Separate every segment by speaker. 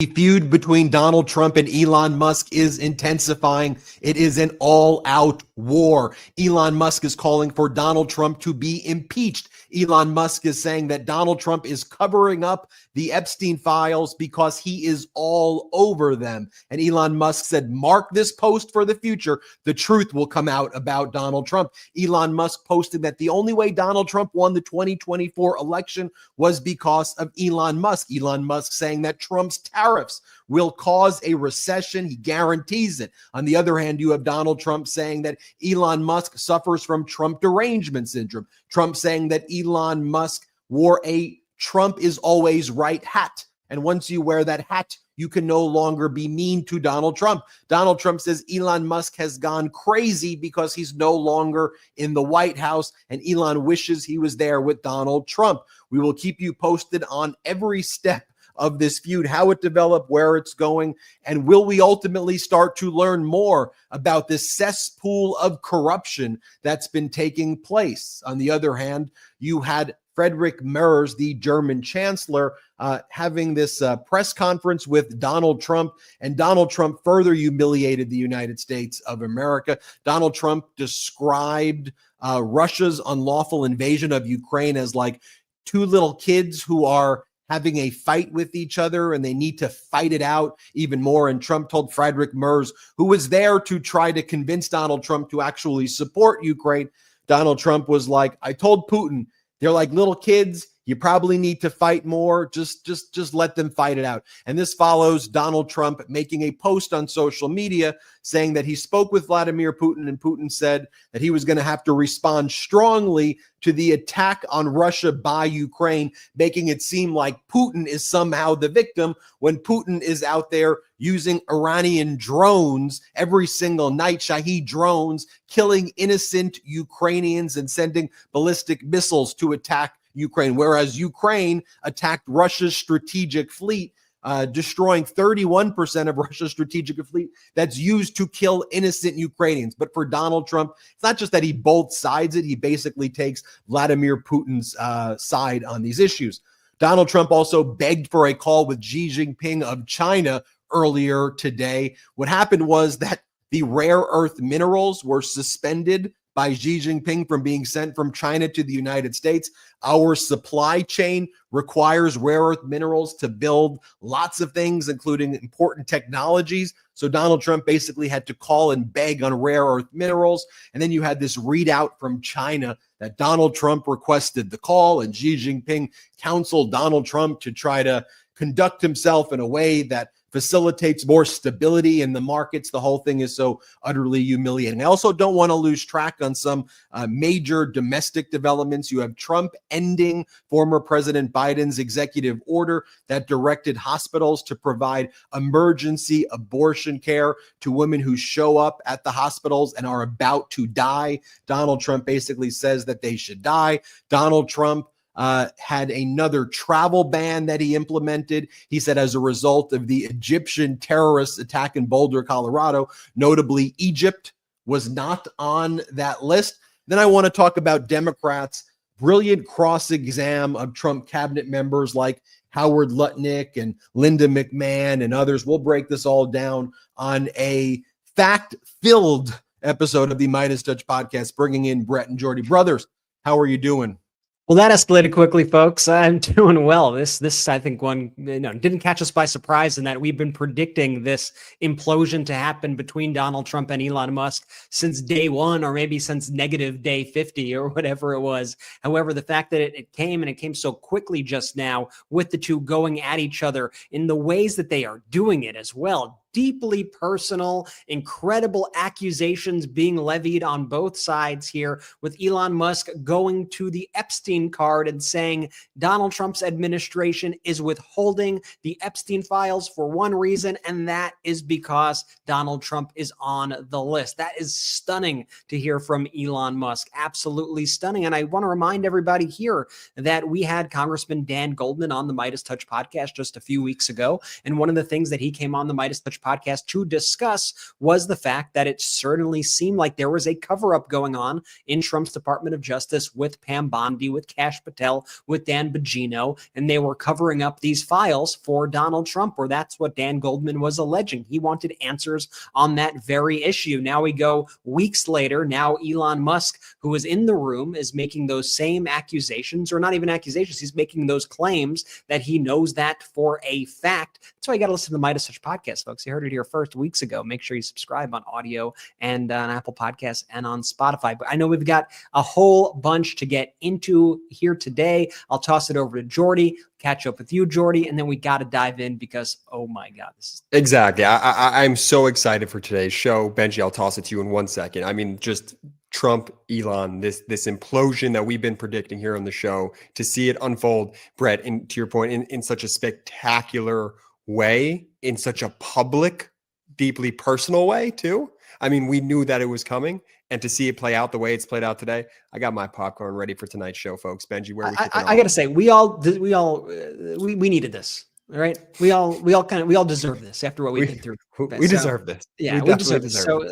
Speaker 1: The feud between Donald Trump and Elon Musk is intensifying. It is an all-out war. Elon Musk is calling for Donald Trump to be impeached. Elon Musk is saying that Donald Trump is covering up the Epstein files because he is all over them. And Elon Musk said, mark this post for the future. The truth will come out about Donald Trump. Elon Musk posted that the only way Donald Trump won the 2024 election was because of Elon Musk. Elon Musk saying that Trump's tariffs will cause a recession. He guarantees it. On the other hand, you have Donald Trump saying that Elon Musk suffers from Trump derangement syndrome. Trump saying that Elon Musk wore a Trump is always right hat. And once you wear that hat, you can no longer be mean to Donald Trump. Donald Trump says Elon Musk has gone crazy because he's no longer in the White House, and Elon wishes he was there with Donald Trump. We will keep you posted on every step of this feud, how it developed, where it's going, and will we ultimately start to learn more about this cesspool of corruption that's been taking place. On the other hand, you had Friedrich Merz, the German Chancellor, having this press conference with Donald Trump, and Donald Trump further humiliated the United States of America. Donald Trump described Russia's unlawful invasion of Ukraine as like two little kids who are having a fight with each other and they need to fight it out even more. And Trump told Friedrich Merz, who was there to try to convince Donald Trump to actually support Ukraine, Donald Trump was like, I told Putin, they're like little kids. You probably need to fight more. Just let them fight it out. And this follows Donald Trump making a post on social media saying that he spoke with Vladimir Putin, and Putin said that he was going to have to respond strongly to the attack on Russia by Ukraine, making it seem like Putin is somehow the victim when Putin is out there using Iranian drones every single night, Shahed drones, killing innocent Ukrainians and sending ballistic missiles to attack Ukraine, whereas Ukraine attacked Russia's strategic fleet, destroying 31% of Russia's strategic fleet that's used to kill innocent Ukrainians. But for Donald Trump, it's not just that he both sides it, he basically takes Vladimir Putin's side on these issues. Donald Trump also begged for a call with Xi Jinping of China earlier today. What happened was that the rare earth minerals were suspended by Xi Jinping from being sent from China to the United States. Our supply chain requires rare earth minerals to build lots of things, including important technologies. So Donald Trump basically had to call and beg on rare earth minerals. And then you had this readout from China that Donald Trump requested the call, and Xi Jinping counseled Donald Trump to try to conduct himself in a way that facilitates more stability in the markets. The whole thing is so utterly humiliating. I also don't want to lose track on some major domestic developments. You have Trump ending former President Biden's executive order that directed hospitals to provide emergency abortion care to women who show up at the hospitals and are about to die. Donald Trump basically says that they should die. Donald Trump had another travel ban that he implemented. He said as a result of the Egyptian terrorist attack in Boulder, Colorado, notably Egypt was not on that list. Then I want to talk about Democrats' brilliant cross-exam of Trump cabinet members like Howard Lutnick and Linda McMahon and others. We'll break this all down on a fact-filled episode of the MeidasTouch Podcast, bringing in Brett and Jordy. Brothers, how are you doing?
Speaker 2: Well, that escalated quickly, folks. I'm doing well. This I think didn't catch us by surprise in that we've been predicting this implosion to happen between Donald Trump and Elon Musk since day one, or maybe since negative day 50 or whatever it was. However, the fact that it came so quickly just now with the two going at each other in the ways that they are doing it as well. Deeply personal, incredible accusations being levied on both sides here, with Elon Musk going to the Epstein card and saying Donald Trump's administration is withholding the Epstein files for one reason, and that is because Donald Trump is on the list. That is stunning to hear from Elon Musk. Absolutely stunning. And I want to remind everybody here that we had Congressman Dan Goldman on the MeidasTouch podcast just a few weeks ago. And one of the things that he came on the MeidasTouch MeidasTouch Podcast to discuss was the fact that it certainly seemed like there was a cover-up going on in Trump's Department of Justice with Pam Bondi, with Kash Patel, with Dan Bongino, and they were covering up these files for Donald Trump, or that's what Dan Goldman was alleging. He wanted answers on that very issue. Now we go weeks later. Now Elon Musk, who was in the room, is making those same accusations, or not even accusations. He's making those claims that he knows that for a fact. That's why you got to listen to the MeidasTouch Podcast, folks. You heard it here first weeks ago. Make sure you subscribe on audio and on Apple Podcasts and on Spotify. But I know we've got a whole bunch to get into here today. I'll toss it over to Jordy, catch up with you, Jordy, and then we got to dive in because, oh my God, this is
Speaker 3: exactly. I'm so excited for today's show. Benji, I'll toss it to you in 1 second. I mean, just Trump, Elon, this implosion that we've been predicting here on the show, to see it unfold, Brett, and to your point, in such a spectacular way, in such a public, deeply personal way too. I mean, we knew that it was coming, and to see it play out the way it's played out today, I got my popcorn ready for tonight's show, folks. Benji, where are we kicking off?
Speaker 2: I got to say, we needed this. All right, we all deserve this after what we've been through.
Speaker 3: We deserve this.
Speaker 2: Yeah, we deserve this. So,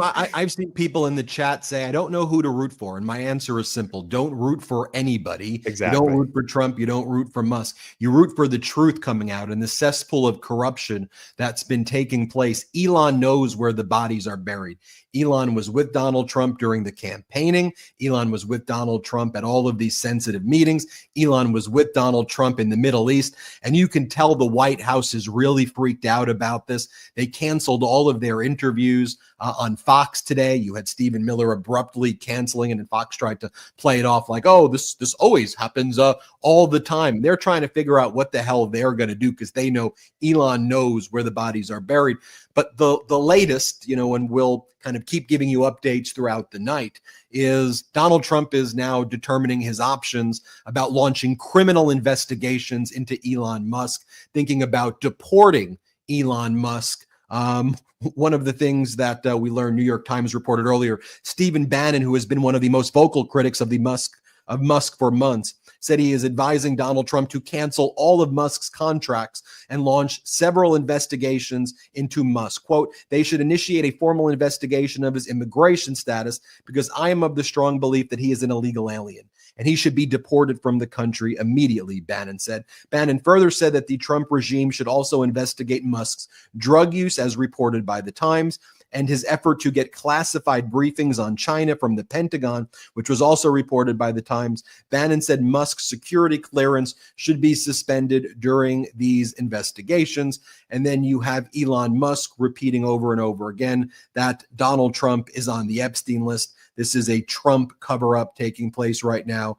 Speaker 1: I've seen people in the chat say, I don't know who to root for. And my answer is simple. Don't root for anybody.
Speaker 3: Exactly.
Speaker 1: You don't root for Trump. You don't root for Musk. You root for the truth coming out and the cesspool of corruption that's been taking place. Elon knows where the bodies are buried. Elon was with Donald Trump during the campaigning. Elon was with Donald Trump at all of these sensitive meetings. Elon was with Donald Trump in the Middle East. And you can tell the White House is really freaked out about this. They canceled all of their interviews on Fox today. You had Stephen Miller abruptly canceling it, and Fox tried to play it off like, oh, this always happens all the time. They're trying to figure out what the hell they're going to do because they know Elon knows where the bodies are buried. But the latest, and we'll kind of keep giving you updates throughout the night, is Donald Trump is now determining his options about launching criminal investigations into Elon Musk, thinking about deporting Elon Musk. One of the things that we learned, New York Times reported earlier, Stephen Bannon, who has been one of the most vocal critics of Musk for months, said he is advising Donald Trump to cancel all of Musk's contracts and launch several investigations into Musk. Quote, they should initiate a formal investigation of his immigration status because I am of the strong belief that he is an illegal alien and he should be deported from the country immediately, Bannon said. Bannon further said that the Trump regime should also investigate Musk's drug use, as reported by the Times, and his effort to get classified briefings on China from the Pentagon, which was also reported by the Times. Bannon said Musk's security clearance should be suspended during these investigations. And then you have Elon Musk repeating over and over again that Donald Trump is on the Epstein list. This is a Trump cover-up taking place right now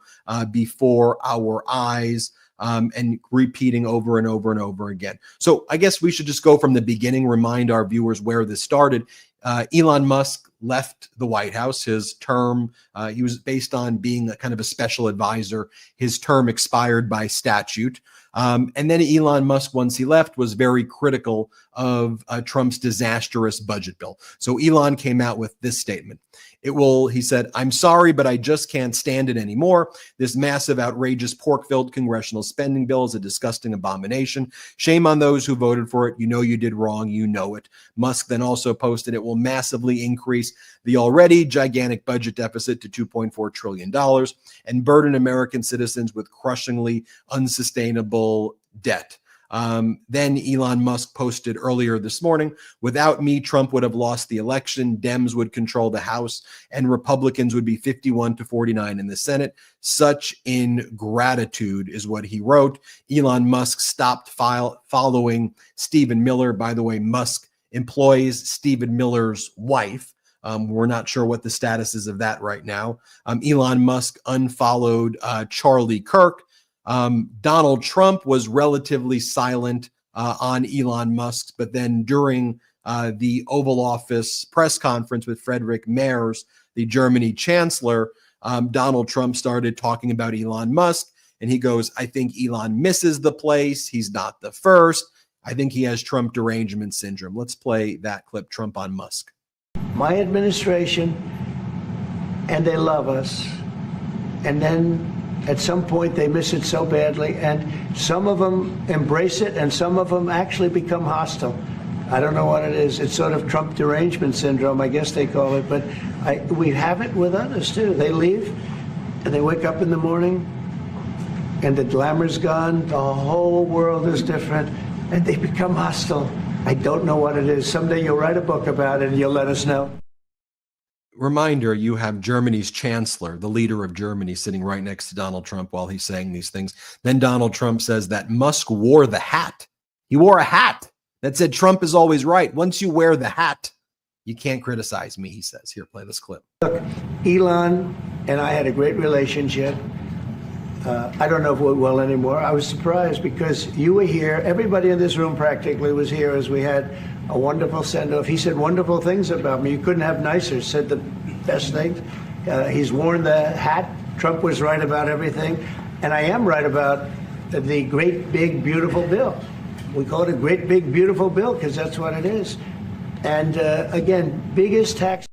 Speaker 1: before our eyes. And repeating over and over and over again. So I guess we should just go from the beginning, remind our viewers where this started. Elon Musk left the White House. His term, he was based on being a kind of a special advisor. His term expired by statute. And then Elon Musk, once he left, was very critical of Trump's disastrous budget bill. So Elon came out with this statement. He said, I'm sorry, but I just can't stand it anymore. This massive, outrageous, pork-filled congressional spending bill is a disgusting abomination. Shame on those who voted for it. You know you did wrong. You know it. Musk then also posted it will massively increase the already gigantic budget deficit to $2.4 trillion and burden American citizens with crushingly unsustainable debt. Then Elon Musk posted earlier this morning, without me, Trump would have lost the election, Dems would control the House, and Republicans would be 51-49 in the Senate. Such ingratitude is what he wrote. Elon Musk stopped following Stephen Miller. By the way, Musk employs Stephen Miller's wife. We're not sure what the status is of that right now. Elon Musk unfollowed Charlie Kirk. Donald Trump was relatively silent on Elon Musk, but then during the Oval Office press conference with Friedrich Merz, the German Chancellor, Donald Trump started talking about Elon Musk, and he goes, I think Elon misses the place. He's not the first. I think he has Trump derangement syndrome. Let's play that clip, Trump on Musk.
Speaker 4: My administration, and they love us, and then at some point, they miss it so badly, and some of them embrace it, and some of them actually become hostile. I don't know what it is. It's sort of Trump derangement syndrome, I guess they call it. But we have it with others, too. They leave, and they wake up in the morning, and the glamour's gone. The whole world is different, and they become hostile. I don't know what it is. Someday you'll write a book about it, and you'll let us know.
Speaker 1: Reminder, you have Germany's Chancellor, the leader of Germany, sitting right next to Donald Trump while he's saying these things. Then Donald Trump says that Musk wore the hat. He wore a hat that said Trump is always right. Once you wear the hat, you can't criticize me, he says. Here, play this clip.
Speaker 4: Look, Elon and I had a great relationship. I don't know if we're well anymore. I was surprised because you were here. Everybody in this room practically was here as we had a wonderful send-off. He said wonderful things about me. You couldn't have nicer. Said the best things. He's worn the hat. Trump was right about everything. And I am right about the great, big, beautiful bill. We call it a great, big, beautiful bill because that's what it is. And again, biggest tax.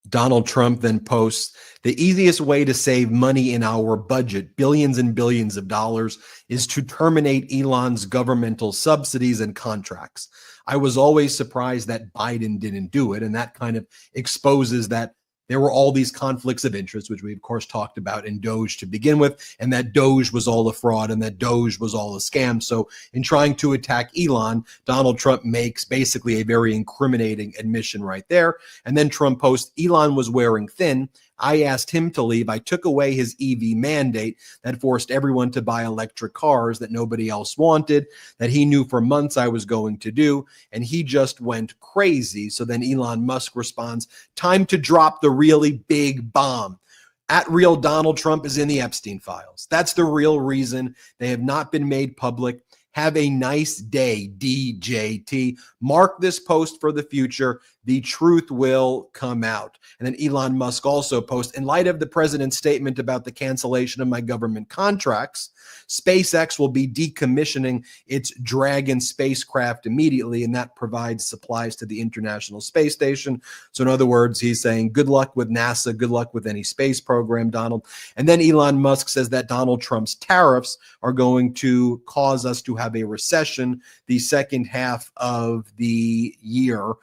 Speaker 1: Donald Trump then posts, the easiest way to save money in our budget, billions and billions of dollars, is to terminate Elon's governmental subsidies and contracts. I was always surprised that Biden didn't do it. And that kind of exposes that there were all these conflicts of interest, which we, of course, talked about in Doge to begin with, and that Doge was all a fraud and that Doge was all a scam. So in trying to attack Elon, Donald Trump makes basically a very incriminating admission right there. And then Trump posts, Elon was wearing thin. I asked him to leave. I took away his EV mandate that forced everyone to buy electric cars that nobody else wanted, that he knew for months I was going to do, and he just went crazy. So then Elon Musk responds, time to drop the really big bomb. At real Donald Trump is in the Epstein files. That's the real reason they have not been made public. Have a nice day, DJT. Mark this post for the future. The truth will come out. And then Elon Musk also posts, in light of the president's statement about the cancellation of my government contracts, SpaceX will be decommissioning its Dragon spacecraft immediately, and that provides supplies to the International Space Station. So in other words, he's saying, good luck with NASA, good luck with any space program, Donald. And then Elon Musk says that Donald Trump's tariffs are going to cause us to have a recession the second half of the year.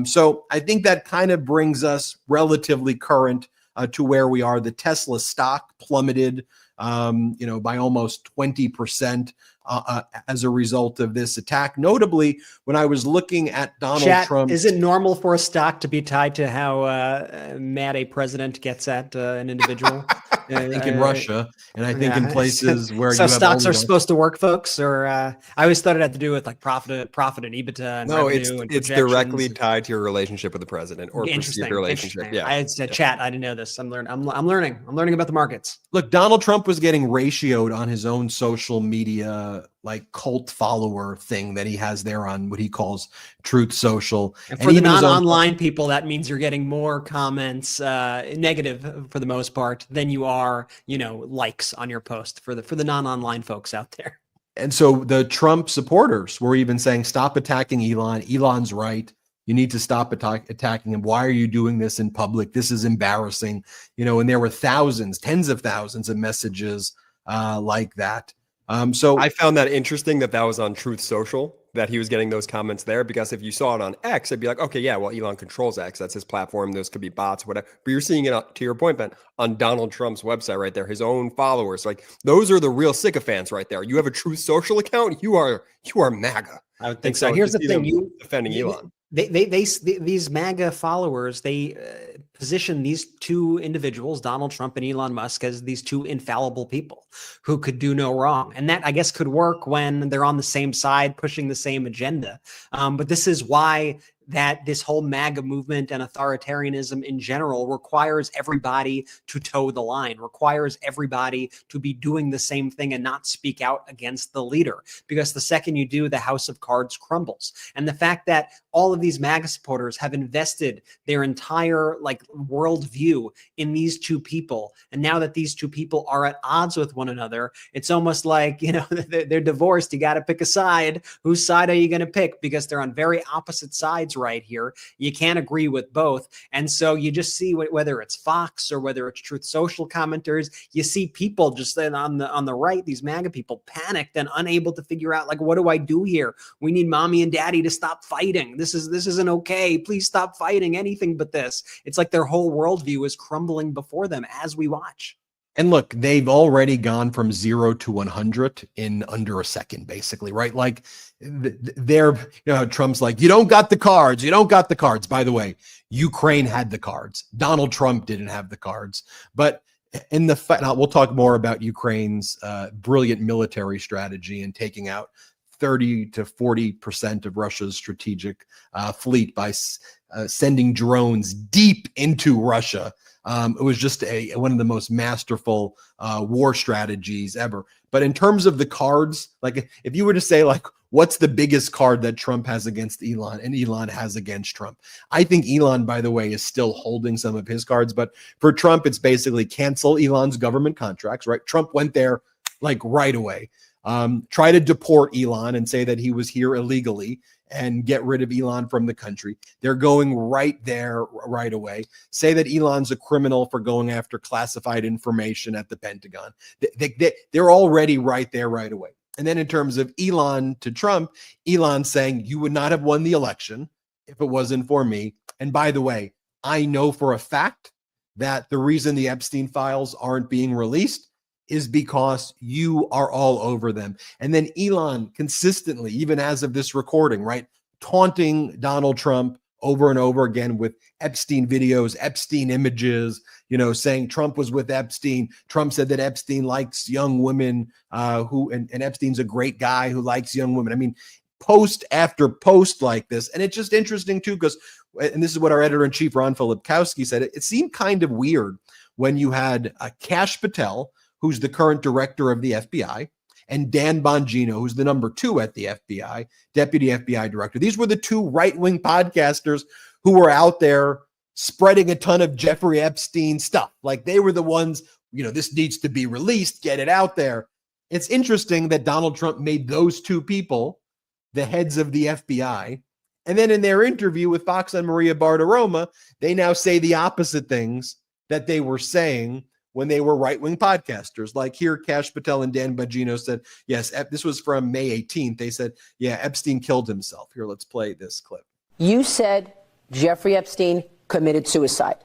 Speaker 1: So I think that kind of brings us relatively current to where we are. The Tesla stock plummeted, by almost 20% as a result of this attack. Notably, when I was looking at Donald Trump,
Speaker 2: is it normal for a stock to be tied to how mad a president gets at an individual?
Speaker 1: I think in Russia, and I think in places where
Speaker 2: so
Speaker 1: you have
Speaker 2: stocks are supposed to work, folks. Or I always thought it had to do with like profit and EBITDA. And
Speaker 3: no,
Speaker 2: revenue
Speaker 3: it's directly tied to your relationship with the president or perceived relationship. Yeah,
Speaker 2: it's a chat. I didn't know this. I'm learning. I'm learning about the markets.
Speaker 1: Look, Donald Trump was getting ratioed on his own social media, like cult follower thing that he has there on what he calls Truth Social.
Speaker 2: And for the non-online people, that means you're getting more comments, negative for the most part, than you are, likes on your post for the non-online folks out there.
Speaker 1: And so the Trump supporters were even saying, stop attacking Elon. Elon's right. You need to stop attacking him. Why are you doing this in public? This is embarrassing. And there were thousands, tens of thousands of messages like that. So
Speaker 3: I found that interesting that was on Truth Social, that he was getting those comments there, because if you saw it on X, it'd be like, okay, yeah, well, Elon controls X. That's his platform. Those could be bots, whatever. But you're seeing it, to your point, Ben, on Donald Trump's website right there, his own followers. Like, those are the real sycophants right there. You have a Truth Social account, you are MAGA.
Speaker 2: I would think so. Here's the thing:
Speaker 3: defending Elon.
Speaker 2: These MAGA followers, they position these two individuals, Donald Trump and Elon Musk, as these two infallible people who could do no wrong. And that, I guess, could work when they're on the same side, pushing the same agenda. But this is why that this whole MAGA movement and authoritarianism in general requires everybody to toe the line, requires everybody to be doing the same thing and not speak out against the leader. Because the second you do, the house of cards crumbles. And the fact that all of these MAGA supporters have invested their entire worldview in these two people, and now that these two people are at odds with one another, it's almost like, they're divorced. You got to pick a side. Whose side are you going to pick? Because they're on very opposite sides right here. You can't agree with both. And so you just see whether it's Fox or whether it's Truth Social commenters, you see people just then on the right, these MAGA people panicked and unable to figure out, like, what do I do here? We need mommy and daddy to stop fighting. This isn't okay. Please stop fighting. Anything but this. It's like their whole worldview is crumbling before them as we watch.
Speaker 1: And look, they've already gone from 0 to 100 in under a second, basically, right? Like they're, Trump's like, you don't got the cards. You don't got the cards. By the way, Ukraine had the cards. Donald Trump didn't have the cards. But in the fight, we'll talk more about Ukraine's brilliant military strategy and taking out 30 to 40% of Russia's strategic fleet by sending drones deep into Russia. It was just one of the most masterful war strategies ever. But in terms of the cards, like if you were to say, like, what's the biggest card that Trump has against Elon and Elon has against Trump? I think Elon, by the way, is still holding some of his cards. But for Trump, it's basically cancel Elon's government contracts, right? Trump went there like right away. Try to deport Elon and say that he was here illegally and get rid of Elon from the country. They're going right there right away. Say that Elon's a criminal for going after classified information at the Pentagon. They're already right there right away. And then in terms of Elon to Trump, Elon saying you would not have won the election if it wasn't for me. And by the way, I know for a fact that the reason the Epstein files aren't being released is because you are all over them. And then Elon consistently, even as of this recording, right, taunting Donald Trump over and over again with Epstein videos, Epstein images, saying Trump was with Epstein. Trump said that Epstein likes young women and Epstein's a great guy who likes young women. I mean, post after post like this. And it's just interesting too, because, and this is what our editor-in-chief, Ron Filipkowski, said, it seemed kind of weird when you had Kash Patel, who's the current director of the FBI, and Dan Bongino, who's the number 2 at the FBI, deputy FBI director. These were the 2 right-wing podcasters who were out there spreading a ton of Jeffrey Epstein stuff. Like they were the ones, this needs to be released, get it out there. It's interesting that Donald Trump made those 2 people the heads of the FBI. And then in their interview with Fox and Maria Bartiromo, they now say the opposite things that they were saying when they were right-wing podcasters. Like here, Kash Patel and Dan Bongino said, yes, this was from May 18th. They said, yeah, Epstein killed himself. Here, let's play this clip.
Speaker 5: You said Jeffrey Epstein committed suicide.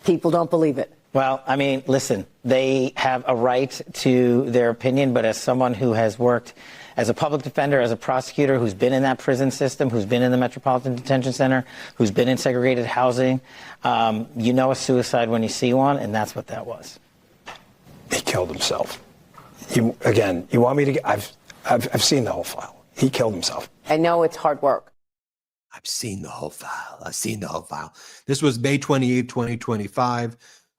Speaker 5: People don't believe it.
Speaker 6: Well, I mean, listen, they have a right to their opinion, but as someone who has worked as a public defender, as a prosecutor, who's been in that prison system, who's been in the Metropolitan Detention Center, who's been in segregated housing, a suicide when you see one, and that's what that was.
Speaker 7: He killed himself. You want me to? I've seen the whole file. He killed himself.
Speaker 5: I know it's hard work.
Speaker 1: I've seen the whole file. This was May 28, 2025,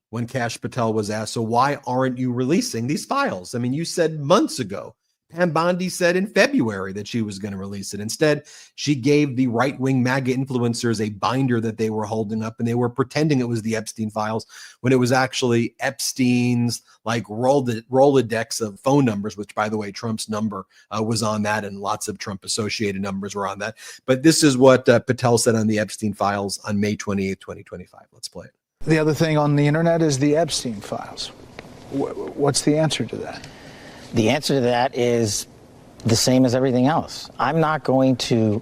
Speaker 1: when Kash Patel was asked, so why aren't you releasing these files? I mean, you said months ago. Pam Bondi said in February that she was going to release it. Instead, she gave the right-wing MAGA influencers a binder that they were holding up, and they were pretending it was the Epstein files when it was actually Epstein's like Rolodex of phone numbers, which, by the way, Trump's number was on that, and lots of Trump-associated numbers were on that. But this is what Patel said on the Epstein files on May 28, 2025. Let's play it.
Speaker 8: The other thing on the internet is the Epstein files. What's the answer to that?
Speaker 6: The answer to that is the same as everything else. I'm not going to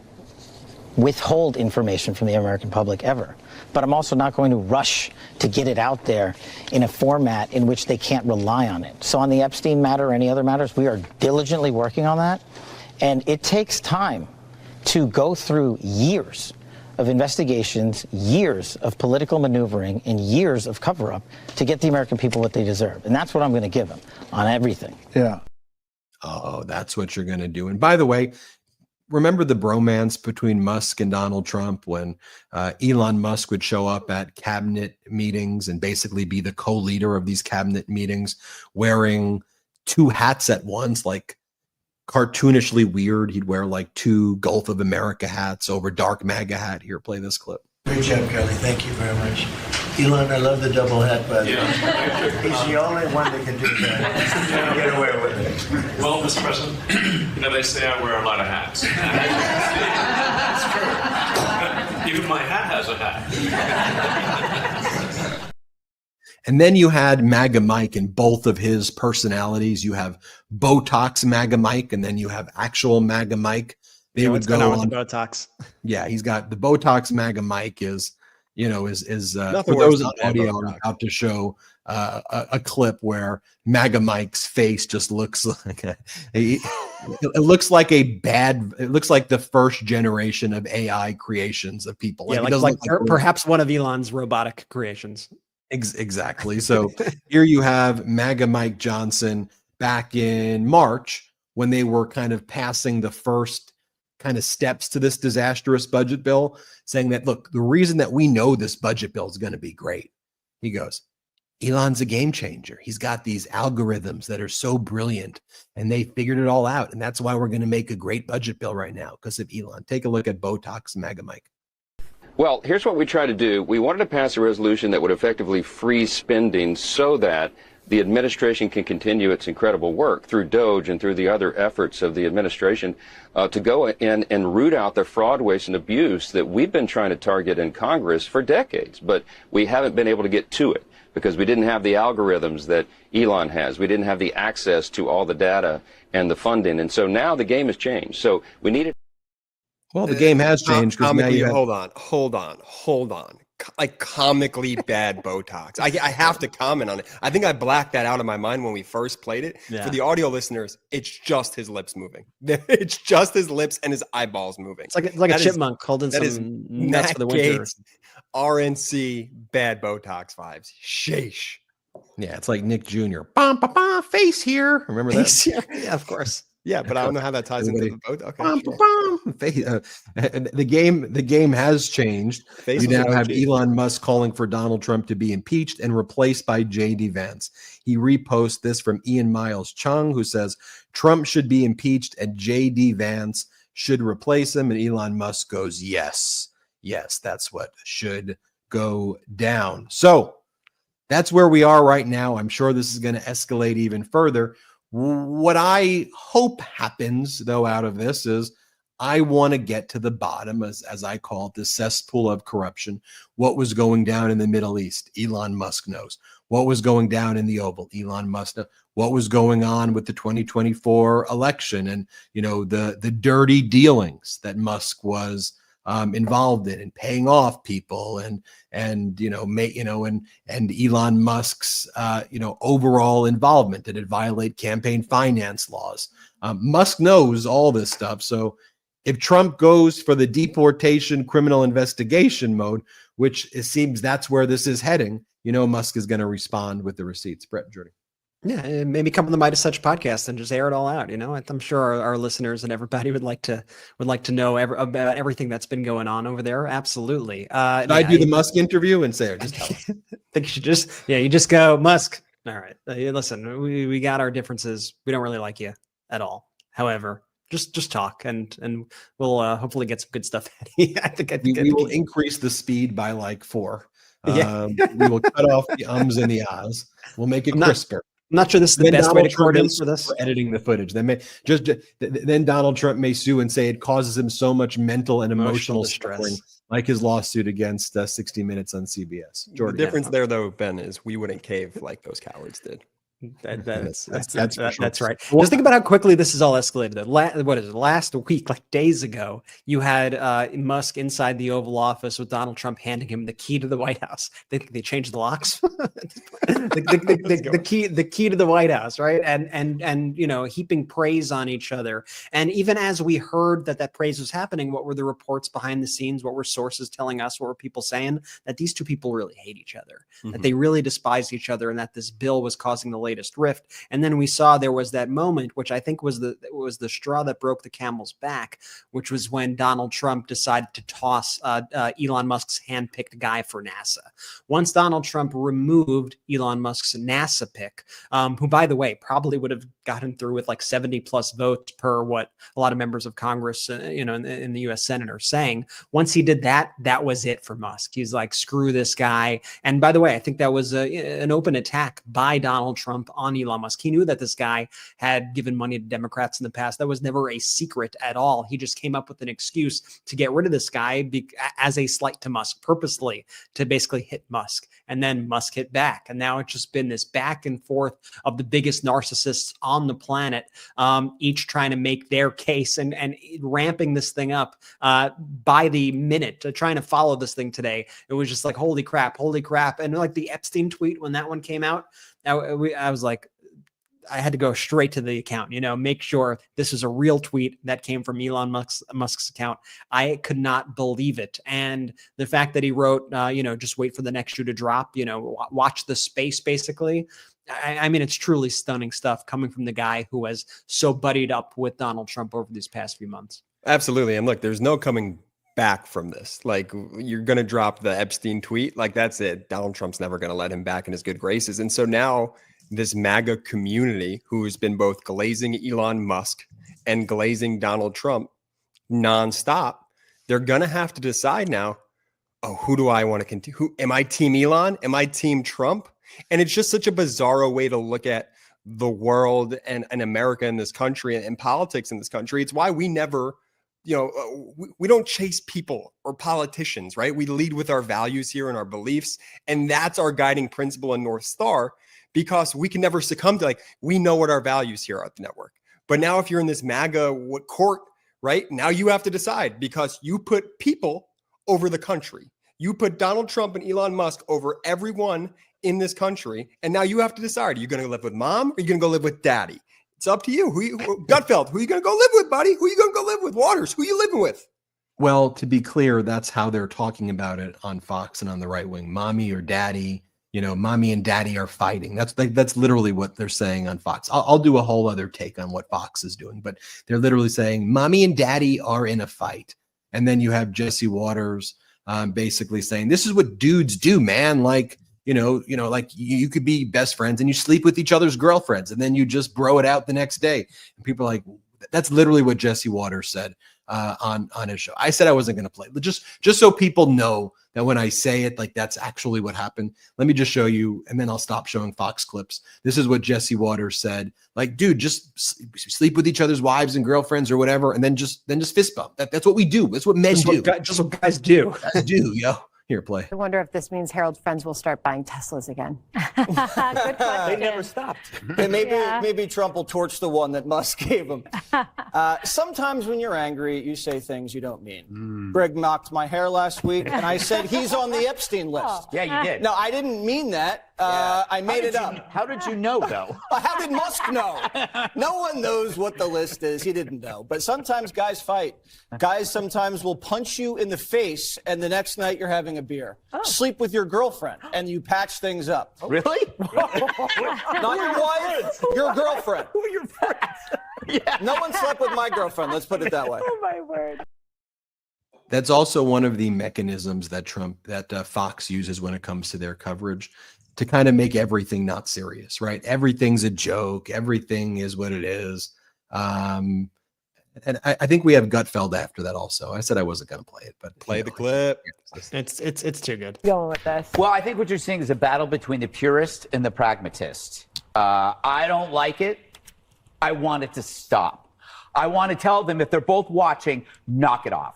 Speaker 6: withhold information from the American public ever, but I'm also not going to rush to get it out there in a format in which they can't rely on it. So on the Epstein matter or any other matters, we are diligently working on that, and it takes time to go through years of investigations, years of political maneuvering, and years of cover-up to get the American people what they deserve. And that's what I'm going to give them on everything.
Speaker 8: Yeah.
Speaker 1: Oh, that's what you're going to do. And by the way, remember the bromance between Musk and Donald Trump when Elon Musk would show up at cabinet meetings and basically be the co-leader of these cabinet meetings wearing 2 hats at once, like cartoonishly weird. He'd wear like 2 Gulf of America hats over dark MAGA hat. Here, play this clip.
Speaker 4: Great job, Kelly. Thank you very much. Elon, I love the double hat, by the way. He's the only one that can do that. Get away with it.
Speaker 9: Well, Mr. President, they say I wear a lot of hats. That's true. my hat has a hat.
Speaker 1: And then you had MAGA Mike in both of his personalities. You have Botox MAGA Mike, and then you have actual MAGA Mike. They would go on
Speaker 2: the Botox.
Speaker 1: Yeah, he's got the Botox MAGA Mike is for
Speaker 3: worse
Speaker 1: those
Speaker 3: than
Speaker 1: on
Speaker 3: bad
Speaker 1: audio,
Speaker 3: Botox.
Speaker 1: I'm about to show a clip where MAGA Mike's face just looks like it looks like the first generation of AI creations of people.
Speaker 2: Yeah,
Speaker 1: it doesn't look
Speaker 2: perhaps one of Elon's robotic creations.
Speaker 1: Exactly. So here you have MAGA Mike Johnson back in March when they were kind of passing the first kind of steps to this disastrous budget bill, saying that, look, the reason that we know this budget bill is going to be great, he goes, Elon's a game changer. He's got these algorithms that are so brilliant and they figured it all out. And that's why we're going to make a great budget bill right now because of Elon. Take a look at Botox MAGA Mike.
Speaker 10: Well, here's what we tried to do. We wanted to pass a resolution that would effectively freeze spending so that the administration can continue its incredible work through DOGE and through the other efforts of the administration to go in and root out the fraud, waste, and abuse that we've been trying to target in Congress for decades. But we haven't been able to get to it because we didn't have the algorithms that Elon has. We didn't have the access to all the data and the funding. And so now the game has changed. So we needed.
Speaker 1: Well, the game has changed.
Speaker 3: Comically, hold on. Like comically bad Botox. I have to comment on it. I think I blacked that out of my mind when we first played it.
Speaker 2: Yeah.
Speaker 3: For the audio listeners, it's just his lips moving. It's just his lips and his eyeballs moving.
Speaker 2: It's like a chipmunk holding some nuts for the winter.
Speaker 3: Gates, RNC bad Botox vibes. Sheesh.
Speaker 1: Yeah, it's like Nick Jr. Bum, ba, ba, face here. Remember that?
Speaker 2: Face here. Yeah, of course.
Speaker 3: Yeah, but I don't know how that ties into the boat. Okay.
Speaker 1: Bum,
Speaker 3: Sure.
Speaker 1: bum, bum. The game has changed.
Speaker 3: Face
Speaker 1: You
Speaker 3: was
Speaker 1: now
Speaker 3: an
Speaker 1: have
Speaker 3: OG.
Speaker 1: Elon Musk calling for Donald Trump to be impeached and replaced by JD Vance. He reposts this from Ian Miles Chung, who says Trump should be impeached and JD Vance should replace him. And Elon Musk goes, yes, that's what should go down. So that's where we are right now. I'm sure this is going to escalate even further. What I hope happens, though, out of this is I want to get to the bottom, as I call it, the cesspool of corruption. What was going down in the Middle East? Elon Musk knows. What was going down in the Oval? Elon Musk knows. What was going on with the 2024 election and, the dirty dealings that Musk was involved in and paying off people and Elon Musk's overall involvement. Did it violate campaign finance laws? Musk knows all this stuff. So if Trump goes for the deportation criminal investigation mode, which it seems that's where this is heading, Musk is going to respond with the receipts. Brett, Jordy.
Speaker 2: Yeah, maybe come on the MeidasTouch podcast and just air it all out. I'm sure our listeners and everybody would like to know about everything that's been going on over there. Absolutely.
Speaker 1: Should I do the Musk interview and say, just tell us?
Speaker 2: I think you should you just go, Musk. All right, listen, we got our differences. We don't really like you at all. However, just talk and we'll hopefully get some good stuff. I think
Speaker 1: we will increase the speed by like 4.
Speaker 2: Yeah.
Speaker 1: We will cut off the ums and the ahs. We'll make it crisper.
Speaker 2: I'm not sure this is the best way to court him for this.
Speaker 1: For editing the footage. Then Donald Trump may sue and say it causes him so much mental and emotional suffering, like his lawsuit against 60 Minutes on CBS.
Speaker 3: The difference there, though, Ben, is we wouldn't cave like those cowards did.
Speaker 2: That's
Speaker 1: sure.
Speaker 2: right. Just think about how quickly this has all escalated. Last week, like days ago, you had Musk inside the Oval Office with Donald Trump handing him the key to the White House. They changed the locks. the key to the White House, right? And heaping praise on each other. And even as we heard that praise was happening, what were the reports behind the scenes? What were sources telling us? What were people saying? That these two people really hate each other, that they really despise each other, and that this bill was causing the latest rift. And then we saw there was that moment, which I think was the straw that broke the camel's back, which was when Donald Trump decided to toss Elon Musk's handpicked guy for NASA. Once Donald Trump removed Elon Musk's NASA pick, who, by the way, probably would have gotten through with like 70 plus votes per what a lot of members of Congress, in the U.S. Senate are saying. Once he did that, that was it for Musk. He's like, screw this guy. And by the way, I think that was an open attack by Donald Trump Trump on Elon Musk. He knew that this guy had given money to Democrats in the past. That was never a secret at all. He just came up with an excuse to get rid of this guy as a slight to Musk, purposely to basically hit Musk. And then Musk hit back. And now it's just been this back and forth of the biggest narcissists on the planet, each trying to make their case and ramping this thing up by the minute, trying to follow this thing today. It was just like, holy crap. And like the Epstein tweet, when that one came out, I was like, I had to go straight to the account, make sure this is a real tweet that came from Elon Musk's account. I could not believe it. And the fact that he wrote, just wait for the next shoe to drop, watch the space, basically. I mean, it's truly stunning stuff coming from the guy who has so buddied up with Donald Trump over these past few months.
Speaker 3: Absolutely. And look, there's no coming back from this. Like, you're going to drop the Epstein tweet. Like, that's it. Donald Trump's never going to let him back in his good graces. And so now this MAGA community, who has been both glazing Elon Musk and glazing Donald Trump nonstop, they're going to have to decide now, who do I want to continue? Am I team Elon? Am I team Trump? And it's just such a bizarro way to look at the world and America in this country and politics in this country. It's why we never, we don't chase people or politicians, right? We lead with our values here and our beliefs. And that's our guiding principle and North Star, because we can never succumb to, we know what our values here are at the network. But now if you're in this MAGA court, right, now you have to decide, because you put people over the country. You put Donald Trump and Elon Musk over everyone in this country. And now you have to decide, are you going to live with mom or are you going to go live with daddy? It's up to you. Gutfeld, who are you going to go live with, buddy? Who are you going to go live with? Waters, who are you living with?
Speaker 1: Well, to be clear, that's how they're talking about it on Fox and on the right wing. Mommy or daddy, mommy and daddy are fighting. That's literally what they're saying on Fox. I'll do a whole other take on what Fox is doing, but they're literally saying mommy and daddy are in a fight. And then you have Jesse Waters basically saying, this is what dudes do, man. Like, like you could be best friends and you sleep with each other's girlfriends and then you just bro it out the next day. And people are like, that's literally what Jesse Waters said on his show. I said I wasn't going to play, but just so people know that when I say it, like, that's actually what happened. Let me just show you, and then I'll stop showing Fox clips. This is what Jesse Waters said. Like, dude, just sleep with each other's wives and girlfriends or whatever, and then just fist bump. That's what we do. That's what men do.
Speaker 2: Just what guys do.
Speaker 1: Guys do, yo. Here, play.
Speaker 9: I wonder if this means Harold's friends will start buying Teslas again. Good question.
Speaker 11: They never stopped. And maybe Trump will torch the one that Musk gave him. Sometimes when you're angry, you say things you don't mean. Greg knocked my hair last week, and I said he's on the Epstein list.
Speaker 12: Yeah, you did.
Speaker 11: No, I didn't mean that. I made it up.
Speaker 12: How did you know, though?
Speaker 11: How did Musk know? No one knows what the list is. He didn't know. But sometimes guys fight. Guys sometimes will punch you in the face, and the next night you're having a beer. Sleep with your girlfriend, and you patch things up.
Speaker 12: Really?
Speaker 11: Not your wife, your girlfriend.
Speaker 12: Who are your friends? Yeah.
Speaker 11: No one slept with my girlfriend. Let's put it that way.
Speaker 9: Oh, my word.
Speaker 1: That's also one of the mechanisms that Fox uses when it comes to their coverage, to kind of make everything not serious, right? Everything's a joke. Everything is what it is. And I think we have Gutfeld after that also. I said I wasn't going to play it, but
Speaker 3: play the clip.
Speaker 2: It's too good.
Speaker 9: Going with this.
Speaker 12: Well, I think what you're seeing is a battle between the purist and the pragmatist. I don't like it. I want it to stop. I want to tell them, if they're both watching, knock it off.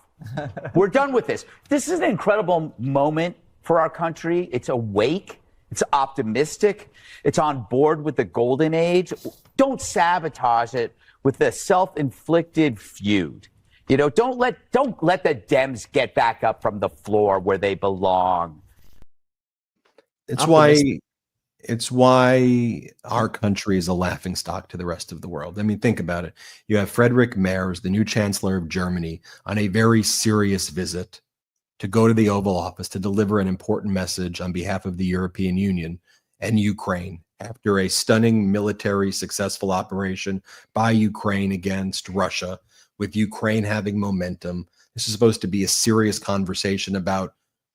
Speaker 12: We're done with this. This is an incredible moment for our country. It's awake. It's optimistic. It's on board with the golden age. Don't sabotage it with a self-inflicted feud. Don't let the Dems get back up from the floor where they belong.
Speaker 1: It's why our country is a laughingstock to the rest of the world. I mean, think about it. You have Friedrich Merz, the new chancellor of Germany, on a very serious visit to go to the Oval Office to deliver an important message on behalf of the European Union and Ukraine after a stunning military successful operation by Ukraine against Russia, with Ukraine having momentum. This is supposed to be a serious conversation about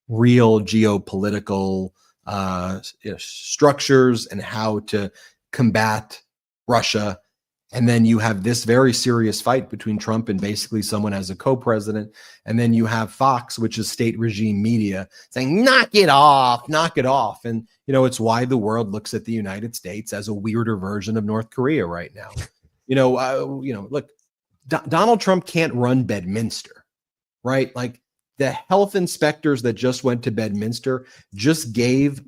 Speaker 1: real geopolitical structures and how to combat Russia. And then you have this very serious fight between Trump and basically someone as a co-president. And then you have Fox, which is state regime media, saying, knock it off. And, It's why the world looks at the United States as a weirder version of North Korea right now. Look, Donald Trump can't run Bedminster, right? Like the health inspectors that just went to Bedminster just gave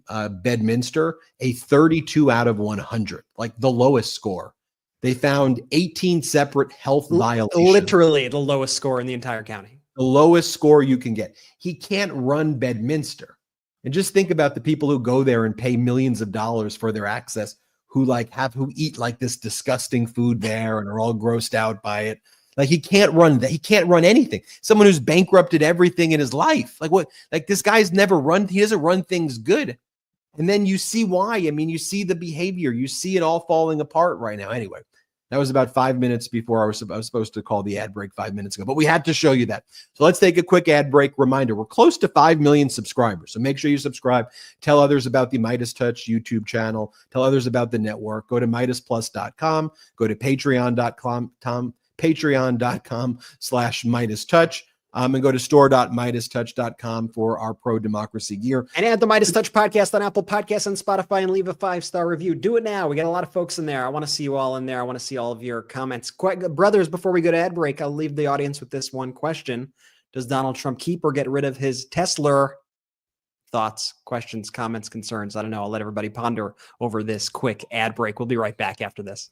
Speaker 1: Bedminster a 32 out of 100, like the lowest score. They found 18 separate health violations.
Speaker 2: Literally the lowest score in the entire county.
Speaker 1: The lowest score you can get. He can't run Bedminster. And just think about the people who go there and pay millions of dollars for their access, who eat like this disgusting food there and are all grossed out by it. Like he can't run that. He can't run anything. Someone who's bankrupted everything in his life. Like what? Like this guy's never run. He doesn't run things good. And then you see why. I mean, you see the behavior. You see it all falling apart right now. Anyway, that was about 5 minutes before I was supposed to call the ad break 5 minutes ago, but we had to show you that. So let's take a quick ad break. Reminder, we're close to 5 million subscribers. So make sure you subscribe. Tell others about the MeidasTouch YouTube channel. Tell others about the network. Go to MeidasPlus.com. Go to Patreon.com/MeidasTouch. And go to store.MeidasTouch.com for our pro-democracy gear.
Speaker 2: And add the MeidasTouch podcast on Apple Podcasts and Spotify and leave a 5-star review. Do it now. We got a lot of folks in there. I want to see you all in there. I want to see all of your comments. Brothers, before we go to ad break, I'll leave the audience with this one question. Does Donald Trump keep or get rid of his Tesla? Thoughts, questions, comments, concerns? I don't know. I'll let everybody ponder over this quick ad break. We'll be right back after this.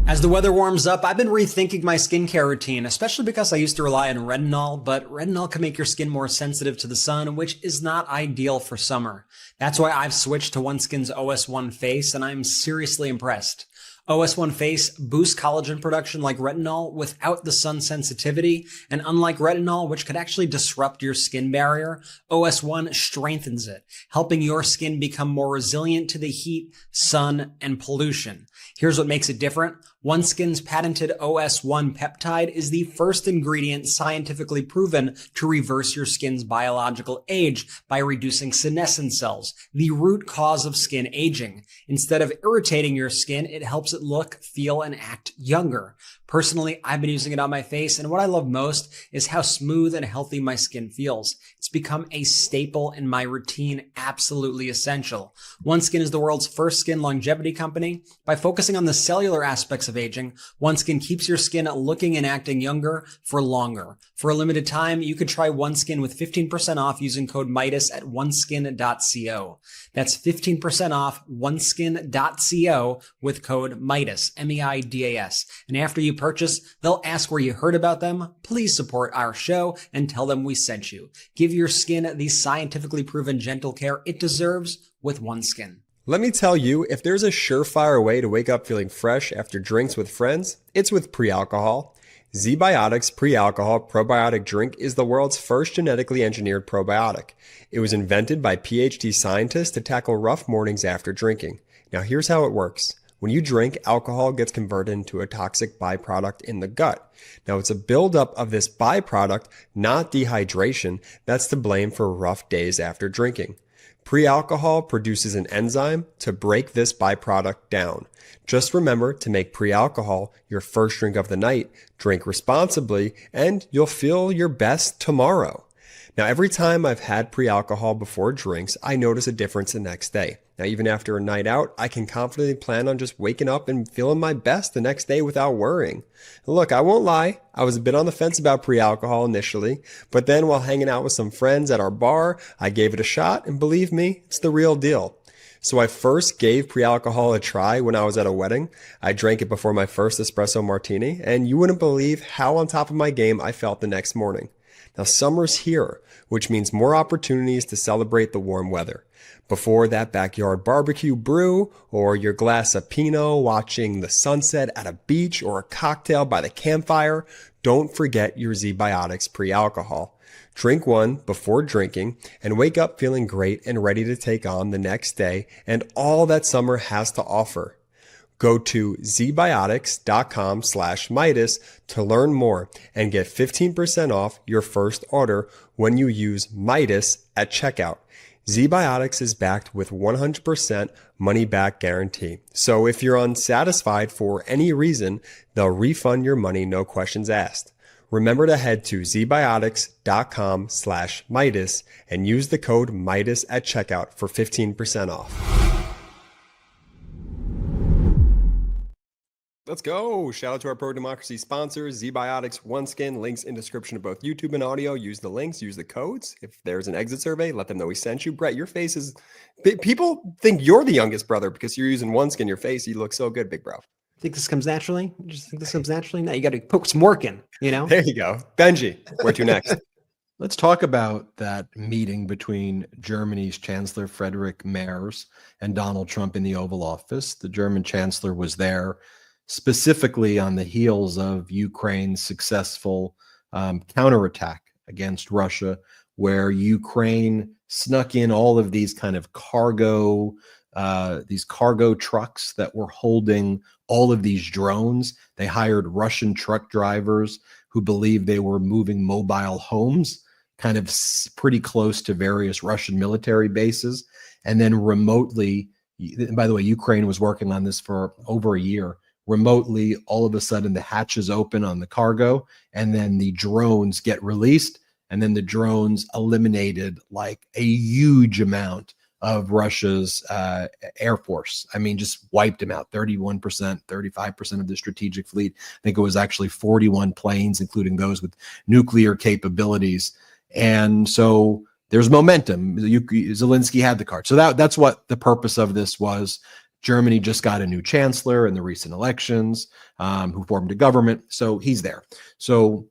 Speaker 2: As the weather warms up, I've been rethinking my skincare routine, especially because I used to rely on retinol, but retinol can make your skin more sensitive to the sun, which is not ideal for summer. That's why I've switched to OneSkin's OS1 Face, and I'm seriously impressed. OS1 Face boosts collagen production like retinol without the sun sensitivity, and unlike retinol, which could actually disrupt your skin barrier, OS1 strengthens it, helping your skin become more resilient to the heat, sun, and pollution. Here's what makes it different. OneSkin's patented OS1 peptide is the first ingredient scientifically proven to reverse your skin's biological age by reducing senescent cells, the root cause of skin aging. Instead of irritating your skin, it helps it look, feel, and act younger. Personally, I've been using it on my face, and what I love most is how smooth and healthy my skin feels. It's become a staple in my routine, absolutely essential. OneSkin is the world's first skin longevity company. By focusing on the cellular aspects of aging, OneSkin keeps your skin looking and acting younger for longer. For a limited time, you can try OneSkin with 15% off using code Meidas at oneskin.co. That's 15% off oneskin.co with code Meidas, M-E-I-D-A-S. And after you purchase, they'll ask where you heard about them. Please support our show and tell them we sent you. Give your skin the scientifically proven gentle care it deserves with OneSkin.
Speaker 3: Let me tell you, if there's a surefire way to wake up feeling fresh after drinks with friends, it's with pre-alcohol. ZBiotics Pre-Alcohol Probiotic Drink is the world's first genetically engineered probiotic. It was invented by PhD scientists to tackle rough mornings after drinking. Now here's how it works. When you drink, alcohol gets converted into a toxic byproduct in the gut. Now it's a buildup of this byproduct, not dehydration, that's to blame for rough days after drinking. Pre-alcohol produces an enzyme to break this byproduct down. Just remember to make pre-alcohol your first drink of the night, drink responsibly, and you'll feel your best tomorrow. Now, every time I've had pre-alcohol before drinks, I notice a difference the next day. Now, even after a night out, I can confidently plan on just waking up and feeling my best the next day without worrying. Look, I won't lie, I was a bit on the fence about pre-alcohol initially, but then while hanging out with some friends at our bar, I gave it a shot, and believe me, it's the real deal. So I first gave pre-alcohol a try when I was at a wedding. I drank it before my first espresso martini, and you wouldn't believe how on top of my game I felt the next morning. Now summer's here, which means more opportunities to celebrate the warm weather. Before that backyard barbecue brew, or your glass of Pinot watching the sunset at a beach, or a cocktail by the campfire, don't forget your ZBiotics pre-alcohol. Drink one before drinking and wake up feeling great and ready to take on the next day and all that summer has to offer. Go to zbiotics.com/Meidas to learn more and get 15% off your first order when you use Meidas at checkout. ZBiotics is backed with 100% money-back guarantee. So if you're unsatisfied for any reason, they'll refund your money, no questions asked. Remember to head to zbiotics.com/Meidas and use the code Meidas at checkout for 15% off. Let's go. Shout out to our pro-democracy sponsors, ZBiotics, OneSkin. Links in description of both YouTube and audio. Use the links, use the codes. If there's an exit survey, let them know we sent you. Brett, your face is... People think you're the youngest brother because you're using OneSkin. Your face, you look so good, big bro.
Speaker 2: Think this comes naturally? You just think this comes naturally? No, you got to put some work in, you know?
Speaker 3: There you go. Benji, where to next?
Speaker 1: Let's talk about that meeting between Germany's Chancellor Friedrich Merz and Donald Trump in the Oval Office. The German Chancellor was there specifically on the heels of Ukraine's successful counterattack against Russia, where Ukraine snuck in all of these kind of cargo trucks that were holding all of these drones. They hired Russian truck drivers who believed they were moving mobile homes kind of pretty close to various Russian military bases. And then remotely, and by the way, Ukraine was working on this for over a year. Remotely, all of a sudden the hatches open on the cargo and then the drones get released, and then the drones eliminated like a huge amount of Russia's air force. I mean, just wiped them out. 31%, 35% of the strategic fleet. I think it was actually 41 planes, including those with nuclear capabilities. And so there's momentum. Zelensky had the card. So that's what the purpose of this was. Germany just got a new chancellor in the recent elections, who formed a government. So he's there. So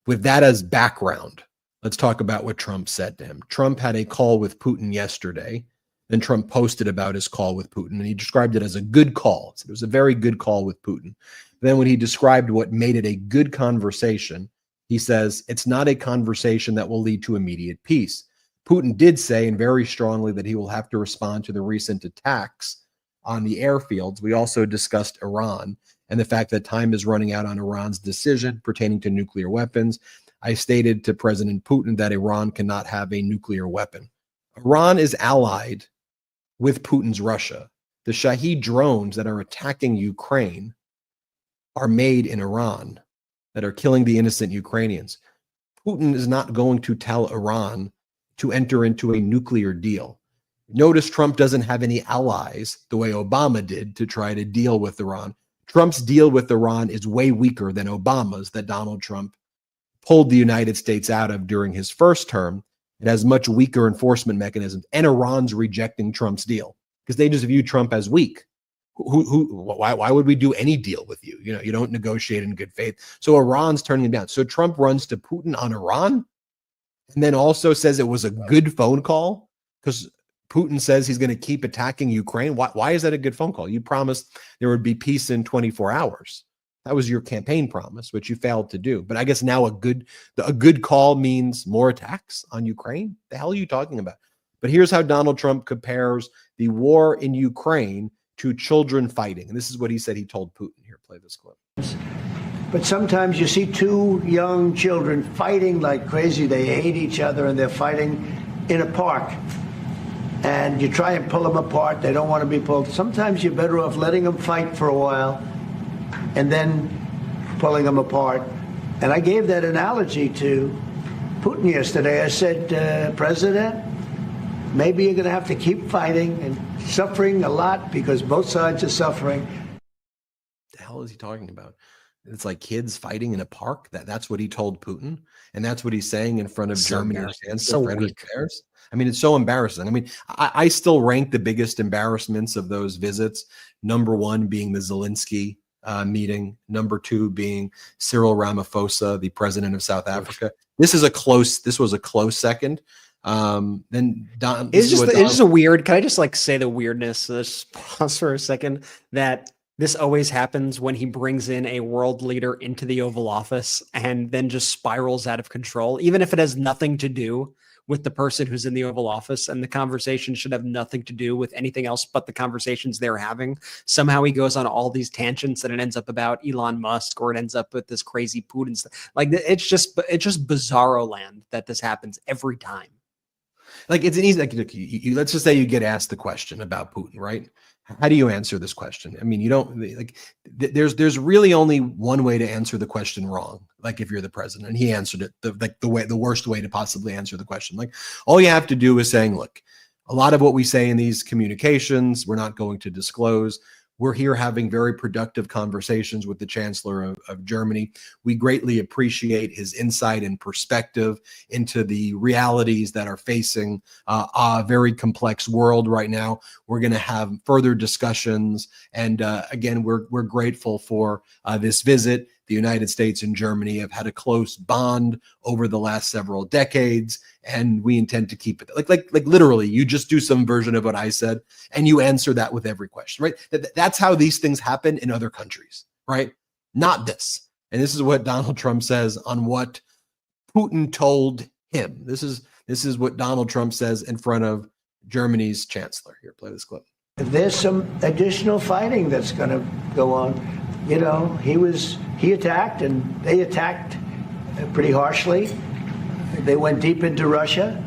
Speaker 1: with that as background, let's talk about what Trump said to him. Trump had a call with Putin yesterday. Then Trump posted about his call with Putin, and he described it as a good call. He said it was a very good call with Putin. Then when he described what made it a good conversation, he says, it's not a conversation that will lead to immediate peace. Putin did say, and very strongly, that he will have to respond to the recent attacks on the airfields. We also discussed Iran and the fact that time is running out on Iran's decision pertaining to nuclear weapons. I stated to President Putin that Iran cannot have a nuclear weapon. Iran is allied with Putin's Russia. The Shahed drones that are attacking Ukraine are made in Iran, that are killing the innocent Ukrainians. Putin is not going to tell Iran to enter into a nuclear deal. Notice Trump doesn't have any allies the way Obama did to try to deal with Iran. Trump's deal with Iran is way weaker than Obama's that Donald Trump pulled the United States out of during his first term. It has much weaker enforcement mechanisms, and Iran's rejecting Trump's deal because they just view Trump as weak. Why would we do any deal with you? You know, you don't negotiate in good faith. So Iran's turning him down. So Trump runs to Putin on Iran and then also says it was a good phone call because Putin says he's going to keep attacking Ukraine. Why is that a good phone call? You promised there would be peace in 24 hours. That was your campaign promise, which you failed to do. But I guess now a good call means more attacks on Ukraine. The hell are you talking about? But here's how Donald Trump compares the war in Ukraine to children fighting. And this is what he said he told Putin. Here, play this clip.
Speaker 4: But sometimes you see two young children fighting like crazy. They hate each other and they're fighting in a park. And you try and pull them apart. They don't want to be pulled. Sometimes you're better off letting them fight for a while and then pulling them apart. And I gave that analogy to Putin yesterday. I said, President, maybe you're going to have to keep fighting and suffering a lot because both sides are suffering.
Speaker 1: The hell is he talking about? It's like kids fighting in a park. That's what he told Putin. And that's what he's saying in front of Germany's Chancellor Friedrich Merz. I mean, it's so embarrassing. I mean, I still rank the biggest embarrassments of those visits. Number one being the Zelensky meeting. Number two being Cyril Ramaphosa, the president of South Africa. This was a close second. Then Don,
Speaker 2: it's just a weird. Can I just like say the weirdness? Just pause for a second. That this always happens when he brings in a world leader into the Oval Office and then just spirals out of control, even if it has nothing to do with the person who's in the Oval Office, and the conversation should have nothing to do with anything else but the conversations they're having. Somehow he goes on all these tangents and it ends up about Elon Musk, or it ends up with this crazy Putin stuff. Like it's just bizarro land that this happens every time.
Speaker 1: Like it's an easy, like let's just say you get asked the question about Putin, right? How do you answer this question? I mean, you don't like, there's really only one way to answer the question wrong. like if you're the president? And he answered it the worst way to possibly answer the question. Like, all you have to do is saying, look, a lot of what we say in these communications, we're not going to disclose. We're here having very productive conversations with the Chancellor of Germany. We greatly appreciate his insight and perspective into the realities that are facing a very complex world right now. We're going to have further discussions. And again, we're grateful for this visit. The United States and Germany have had a close bond over the last several decades, and we intend to keep it. Like literally, you just do some version of what I said, and you answer that with every question, right? That's how these things happen in other countries, right? Not this. And this is what Donald Trump says on what Putin told him. This is what Donald Trump says in front of Germany's chancellor. Here, play this clip.
Speaker 4: There's some additional fighting that's going to go on. You know, he attacked, and they attacked pretty harshly. They went deep into Russia,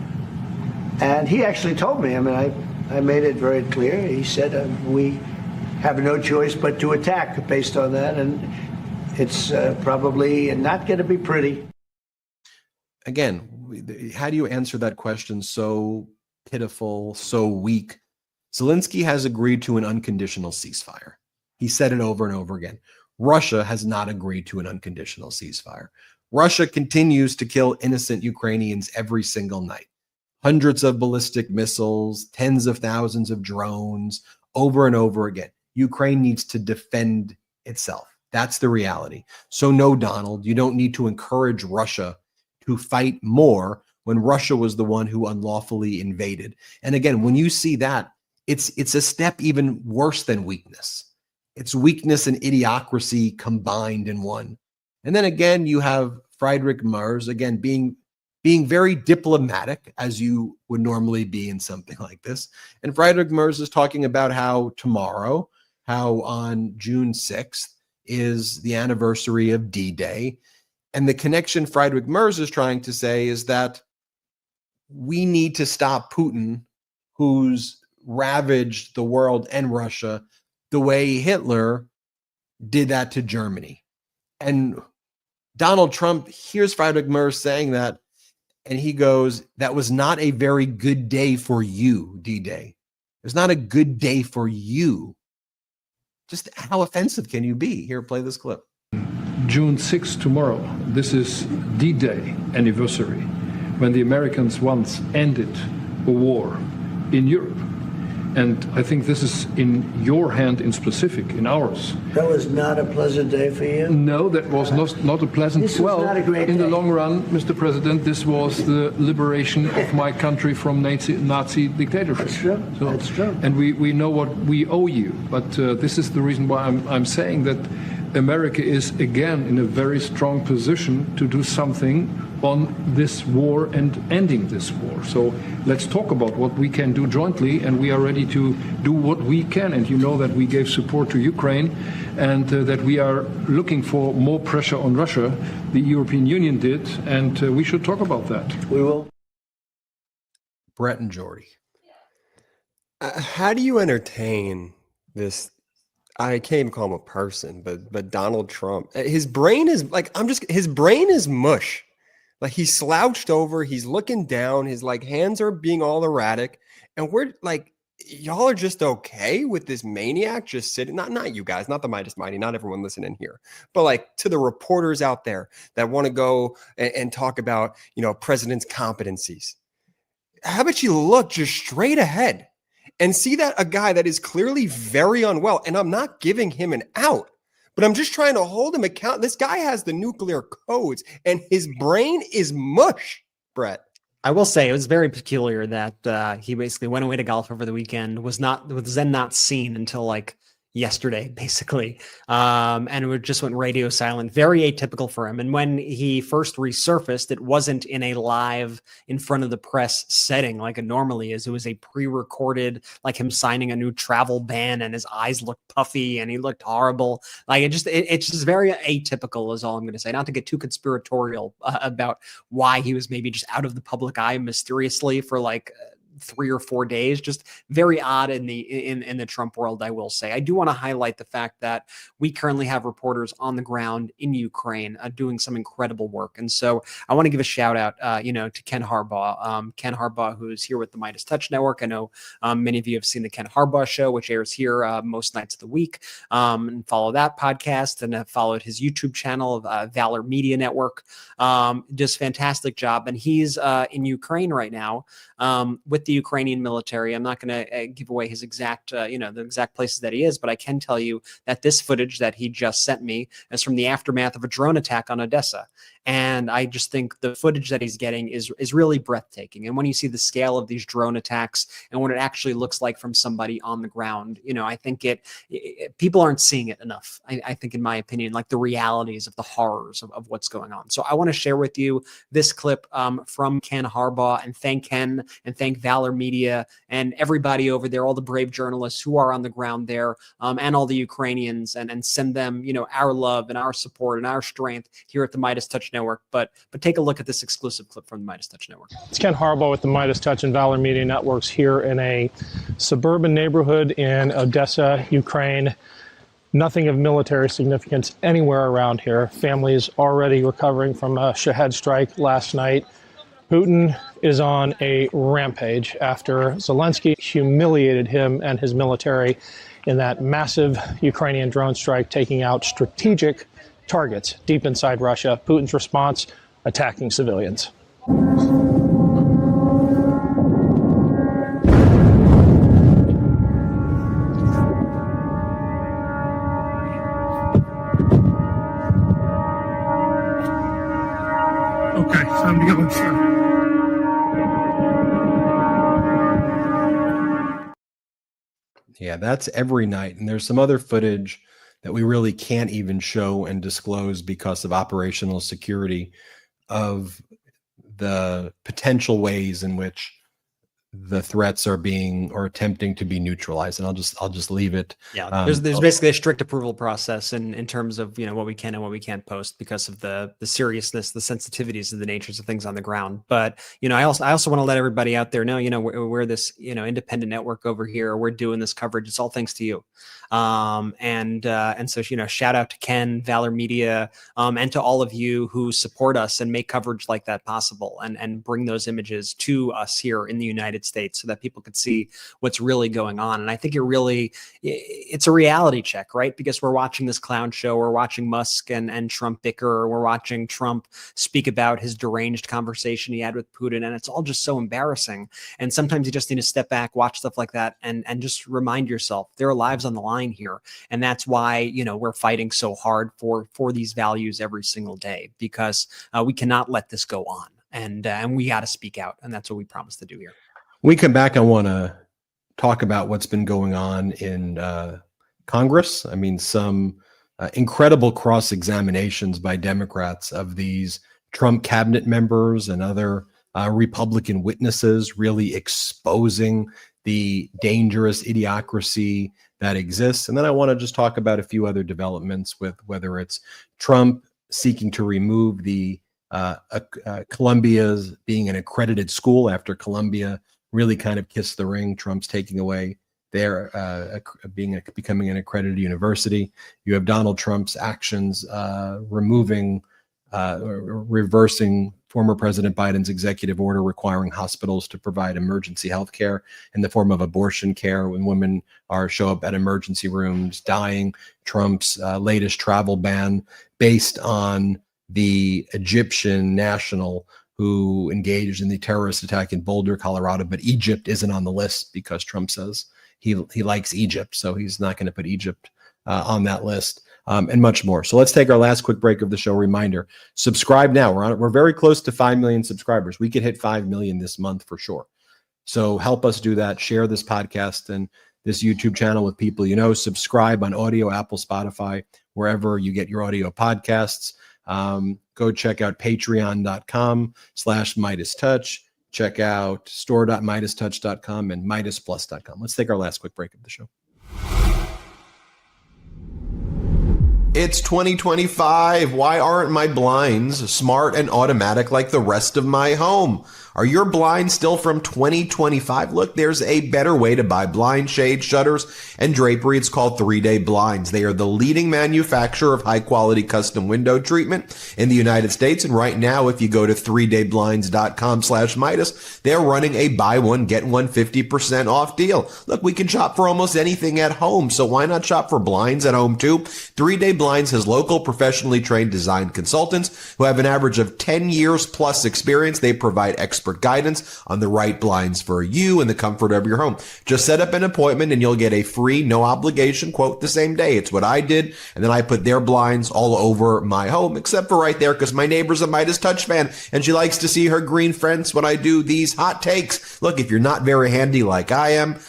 Speaker 4: and he actually told me, I mean, I made it very clear. He said, we have no choice but to attack based on that, and it's probably not going to be pretty.
Speaker 1: Again, how do you answer that question so pitiful, so weak? Zelensky has agreed to an unconditional ceasefire. He said it over and over again. Russia has not agreed to an unconditional ceasefire. Russia continues to kill innocent Ukrainians every single night. Hundreds of ballistic missiles, tens of thousands of drones, over and over again. Ukraine needs to defend itself. That's the reality. So no, Donald, you don't need to encourage Russia to fight more when Russia was the one who unlawfully invaded. And again, when you see that, it's a step even worse than weakness. It's weakness and idiocracy combined in one. And then again, you have Friedrich Merz, again, being very diplomatic, as you would normally be in something like this. And Friedrich Merz is talking about how tomorrow, how on June 6th is the anniversary of D-Day. And the connection Friedrich Merz is trying to say is that we need to stop Putin, who's ravaged the world and Russia the way Hitler did that to Germany. And Donald Trump hears Friedrich Merz saying that, and he goes, that was not a very good day for you, D-Day. It was not a good day for you. Just how offensive can you be? Here, play this clip.
Speaker 13: June 6th, tomorrow, this is D-Day anniversary, when the Americans once ended a war in Europe. And I think this is in your hand in specific, in ours.
Speaker 4: That was not a pleasant day for you?
Speaker 13: No, that was not a pleasant.
Speaker 4: This was not a great
Speaker 13: in
Speaker 4: day.
Speaker 13: the long run, Mr. President, this was the liberation of my country from Nazi dictatorship.
Speaker 4: That's true.
Speaker 13: So,
Speaker 4: that's true.
Speaker 13: And we know what we owe you. But this is the reason why I'm saying that America is again in a very strong position to do something on this war and ending this war. So let's talk about what we can do jointly, and we are ready to do what we can. And you know that we gave support to Ukraine, and that we are looking for more pressure on Russia. The European Union did, and we should talk about that.
Speaker 4: We will.
Speaker 1: Brett and Jordy.
Speaker 3: How do you entertain this? I can't even call him a person, but Donald Trump. His brain is like, his brain is mush. Like, he's slouched over, he's looking down, his like hands are being all erratic, and we're like, y'all are just okay with this maniac just sitting, not you guys, not the Midas Mighty, not everyone listening here, but like to the reporters out there that want to go and talk about, president's competencies. How about you look just straight ahead and see that a guy that is clearly very unwell, and I'm not giving him an out, but I'm just trying to hold him account. This guy has the nuclear codes, and his brain is mush, Brett.
Speaker 2: I will say it was very peculiar that he basically went away to golf over the weekend, was then not seen until like yesterday, basically. And it just went radio silent, very atypical for him. And when he first resurfaced, it wasn't in a live in front of the press setting like it normally is. It was a pre-recorded, like him signing a new travel ban, and his eyes looked puffy and he looked horrible. Like it's just very atypical is all I'm going to say. Not to get too conspiratorial about why he was maybe just out of the public eye mysteriously for like 3 or 4 days. Just very odd in the Trump world, I will say. I do want to highlight the fact that we currently have reporters on the ground in Ukraine doing some incredible work. And so I want to give a shout out, to Ken Harbaugh. Ken Harbaugh, who's here with the Midas Touch Network. I know many of you have seen the Ken Harbaugh Show, which airs here most nights of the week, and follow that podcast, and have followed his YouTube channel, Valor Media Network. Just fantastic job. And he's in Ukraine right now with the Ukrainian military. I'm not going to give away his exact, the exact places that he is, but I can tell you that this footage that he just sent me is from the aftermath of a drone attack on Odessa. And I just think the footage that he's getting is really breathtaking. And when you see the scale of these drone attacks and what it actually looks like from somebody on the ground, I think people aren't seeing it enough. I think, in my opinion, like the realities of the horrors of what's going on. So I want to share with you this clip from Ken Harbaugh, and thank Ken and thank Valor Media and everybody over there, all the brave journalists who are on the ground there, and all the Ukrainians, and send them, our love and our support and our strength here at the MeidasTouch Network. But take a look at this exclusive clip from the MeidasTouch Network.
Speaker 14: It's Ken Harbaugh with the MeidasTouch and Valor Media Networks here in a suburban neighborhood in Odessa, Ukraine. Nothing of military significance anywhere around here. Families already recovering from a Shahed strike last night. Putin is on a rampage after Zelensky humiliated him and his military in that massive Ukrainian drone strike, taking out strategic targets deep inside Russia. Putin's response, attacking civilians.
Speaker 15: Okay, time to go inside.
Speaker 1: Yeah, that's every night. And there's some other footage that we really can't even show and disclose because of operational security of the potential ways in which the threats are being or attempting to be neutralized. And I'll just leave it.
Speaker 2: Yeah, there's basically a strict approval process in terms of what we can and what we can't post because of the seriousness, the sensitivities of the natures of things on the ground. But I also want to let everybody out there know, we're this independent network over here. We're doing this coverage. It's all thanks to you. And so shout out to Ken, Valor Media, and to all of you who support us and make coverage like that possible, and bring those images to us here in the United States so that people could see what's really going on. And I think it's a reality check, right? Because we're watching this clown show, we're watching Musk and Trump bicker, we're watching Trump speak about his deranged conversation he had with Putin, and it's all just so embarrassing. And sometimes you just need to step back, watch stuff like that, and just remind yourself there are lives on the line here. And that's why, we're fighting so hard for these values every single day, because we cannot let this go on. And we got to speak out. And that's what we promise to do here.
Speaker 1: We come back, I want to talk about what's been going on in Congress. I mean, some incredible cross-examinations by Democrats of these Trump cabinet members and other Republican witnesses, really exposing the dangerous idiocracy that exists. And then I want to just talk about a few other developments with whether it's Trump seeking to remove the Columbia's being an accredited school after Columbia really kind of kissed the ring. Trump's taking away their becoming an accredited university. You have Donald Trump's actions removing or reversing former President Biden's executive order requiring hospitals to provide emergency health care in the form of abortion care when women show up at emergency rooms dying. Trump's latest travel ban based on the Egyptian national who engaged in the terrorist attack in Boulder, Colorado, but Egypt isn't on the list because Trump says he likes Egypt, so he's not going to put Egypt on that list, and much more. So let's take our last quick break of the show. Reminder: subscribe now. We're very close to 5 million subscribers. We could hit 5 million this month for sure. So help us do that. Share this podcast and this YouTube channel with people you know. Subscribe on audio, Apple, Spotify, wherever you get your audio podcasts. Go check out patreon.com/MeidasTouch. Check out store.MeidasTouch.com and MeidasPlus.com. Let's take our last quick break of the show. It's 2025. Why aren't my blinds smart and automatic like the rest of my home? Are your blinds still from 2025? Look, there's a better way to buy blind shades, shutters, and drapery. It's called 3-Day Blinds. They are the leading manufacturer of high-quality custom window treatment in the United States. And right now, if you go to 3dayblinds.com/Meidas, they're running a buy one, get one 50% off deal. Look, we can shop for almost anything at home, so why not shop for blinds at home too? 3-Day Blinds has local professionally trained design consultants who have an average of 10 years plus experience. They provide expert guidance on the right blinds for you in the comfort of your home. Just set up an appointment and you'll get a free, no obligation quote the same day. It's what I did, and then I put their blinds all over my home, except for right there because my neighbor's a MeidasTouch fan and she likes to see her green fence when I do these hot takes. Look, if you're not very handy like I am,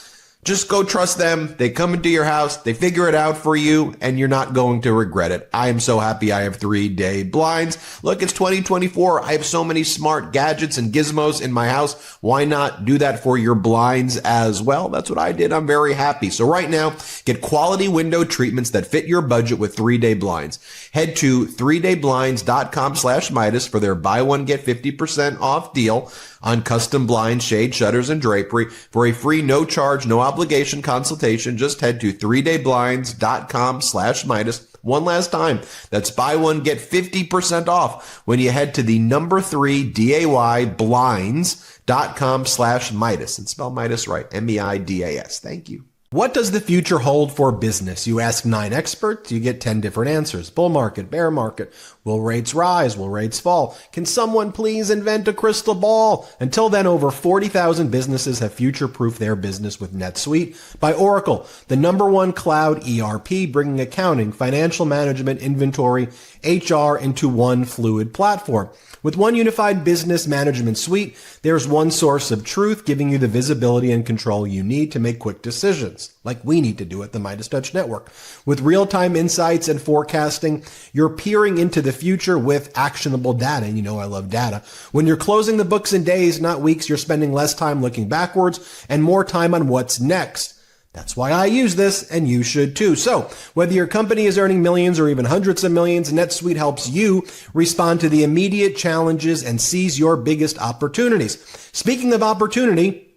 Speaker 1: just go trust them. They come into your house, they figure it out for you, and you're not going to regret it. I am so happy I have 3-Day Blinds. Look, it's 2024. I have so many smart gadgets and gizmos in my house. Why not do that for your blinds as well? That's what I did. I'm very happy. So right now, get quality window treatments that fit your budget with 3-Day Blinds. Head to 3dayblinds.com/Meidas for their buy one, get 50% off deal on custom blinds, shade, shutters, and drapery. For a free, no charge, no obligation consultation, just head to 3dayblinds.com/Meidas. One last time, that's buy one, get 50% off when you head to the number 3 blinds.com/Meidas, and spell Meidas right, Meidas. Thank you. What does the future hold for business? You ask 9 experts, you get 10 different answers. Bull market, bear market. Will rates rise? Will rates fall? Can someone please invent a crystal ball? Until then, over 40,000 businesses have future-proofed their business with NetSuite by Oracle, the #1 cloud ERP, bringing accounting, financial management, inventory, HR into one fluid platform. With one unified business management suite, there's one source of truth giving you the visibility and control you need to make quick decisions, like we need to do at the MeidasTouch Network. With real-time insights and forecasting, you're peering into the future with actionable data. And you know I love data. When you're closing the books in days, not weeks, you're spending less time looking backwards and more time on what's next. That's why I use this, and you should too. So, whether your company is earning millions or even hundreds of millions, NetSuite helps you respond to the immediate challenges and seize your biggest opportunities. Speaking of opportunity,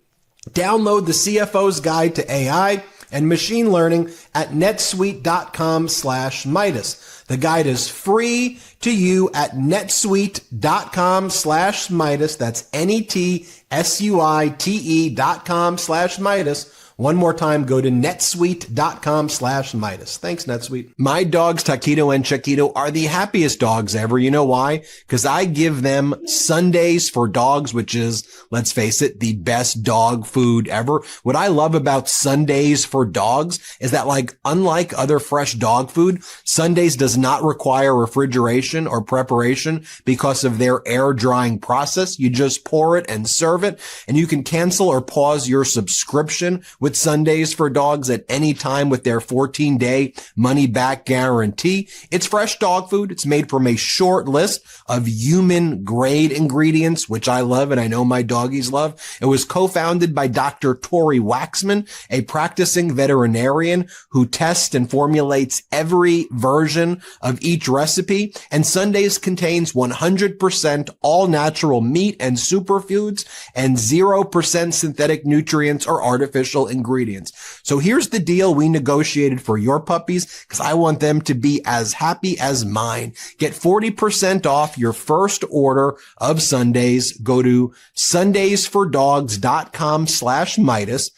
Speaker 1: download the CFO's Guide to AI and Machine Learning at netsuite.com/Meidas. The guide is free to you at netsuite.com/Meidas. That's netsuite.com/Meidas. One more time, go to netsuite.com/Meidas. Thanks, NetSuite. My dogs, Taquito and Chiquito, are the happiest dogs ever. You know why? Because I give them Sundays for Dogs, which is, let's face it, the best dog food ever. What I love about Sundays for Dogs is that, like, unlike other fresh dog food, Sundays does not require refrigeration or preparation because of their air drying process. You just pour it and serve it, and you can cancel or pause your subscription with Sundays for Dogs at any time with their 14-day money-back guarantee. It's fresh dog food. It's made from a short list of human-grade ingredients, which I love and I know my doggies love. It was co-founded by Dr. Tori Waxman, a practicing veterinarian who tests and formulates every version of each recipe. And Sundays contains 100% all-natural meat and superfoods and 0% synthetic nutrients or artificial ingredients. So here's the deal we negotiated for your puppies, because I want them to be as happy as mine. Get 40% off your first order of Sundays. Go to sundaysfordogs.com/Meidas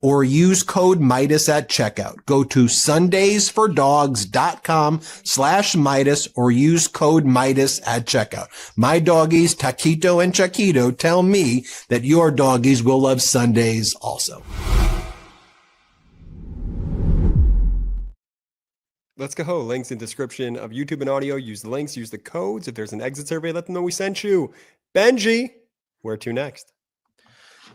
Speaker 1: or use code Meidas at checkout. Go to sundaysfordogs.com/Meidas or use code Meidas at checkout. My doggies, Taquito and Chiquito, tell me that your doggies will love Sundays also.
Speaker 3: Let's go. Links in description of YouTube and audio. Use the links, use the codes. If there's an exit survey, let them know we sent you. Benji, where to next?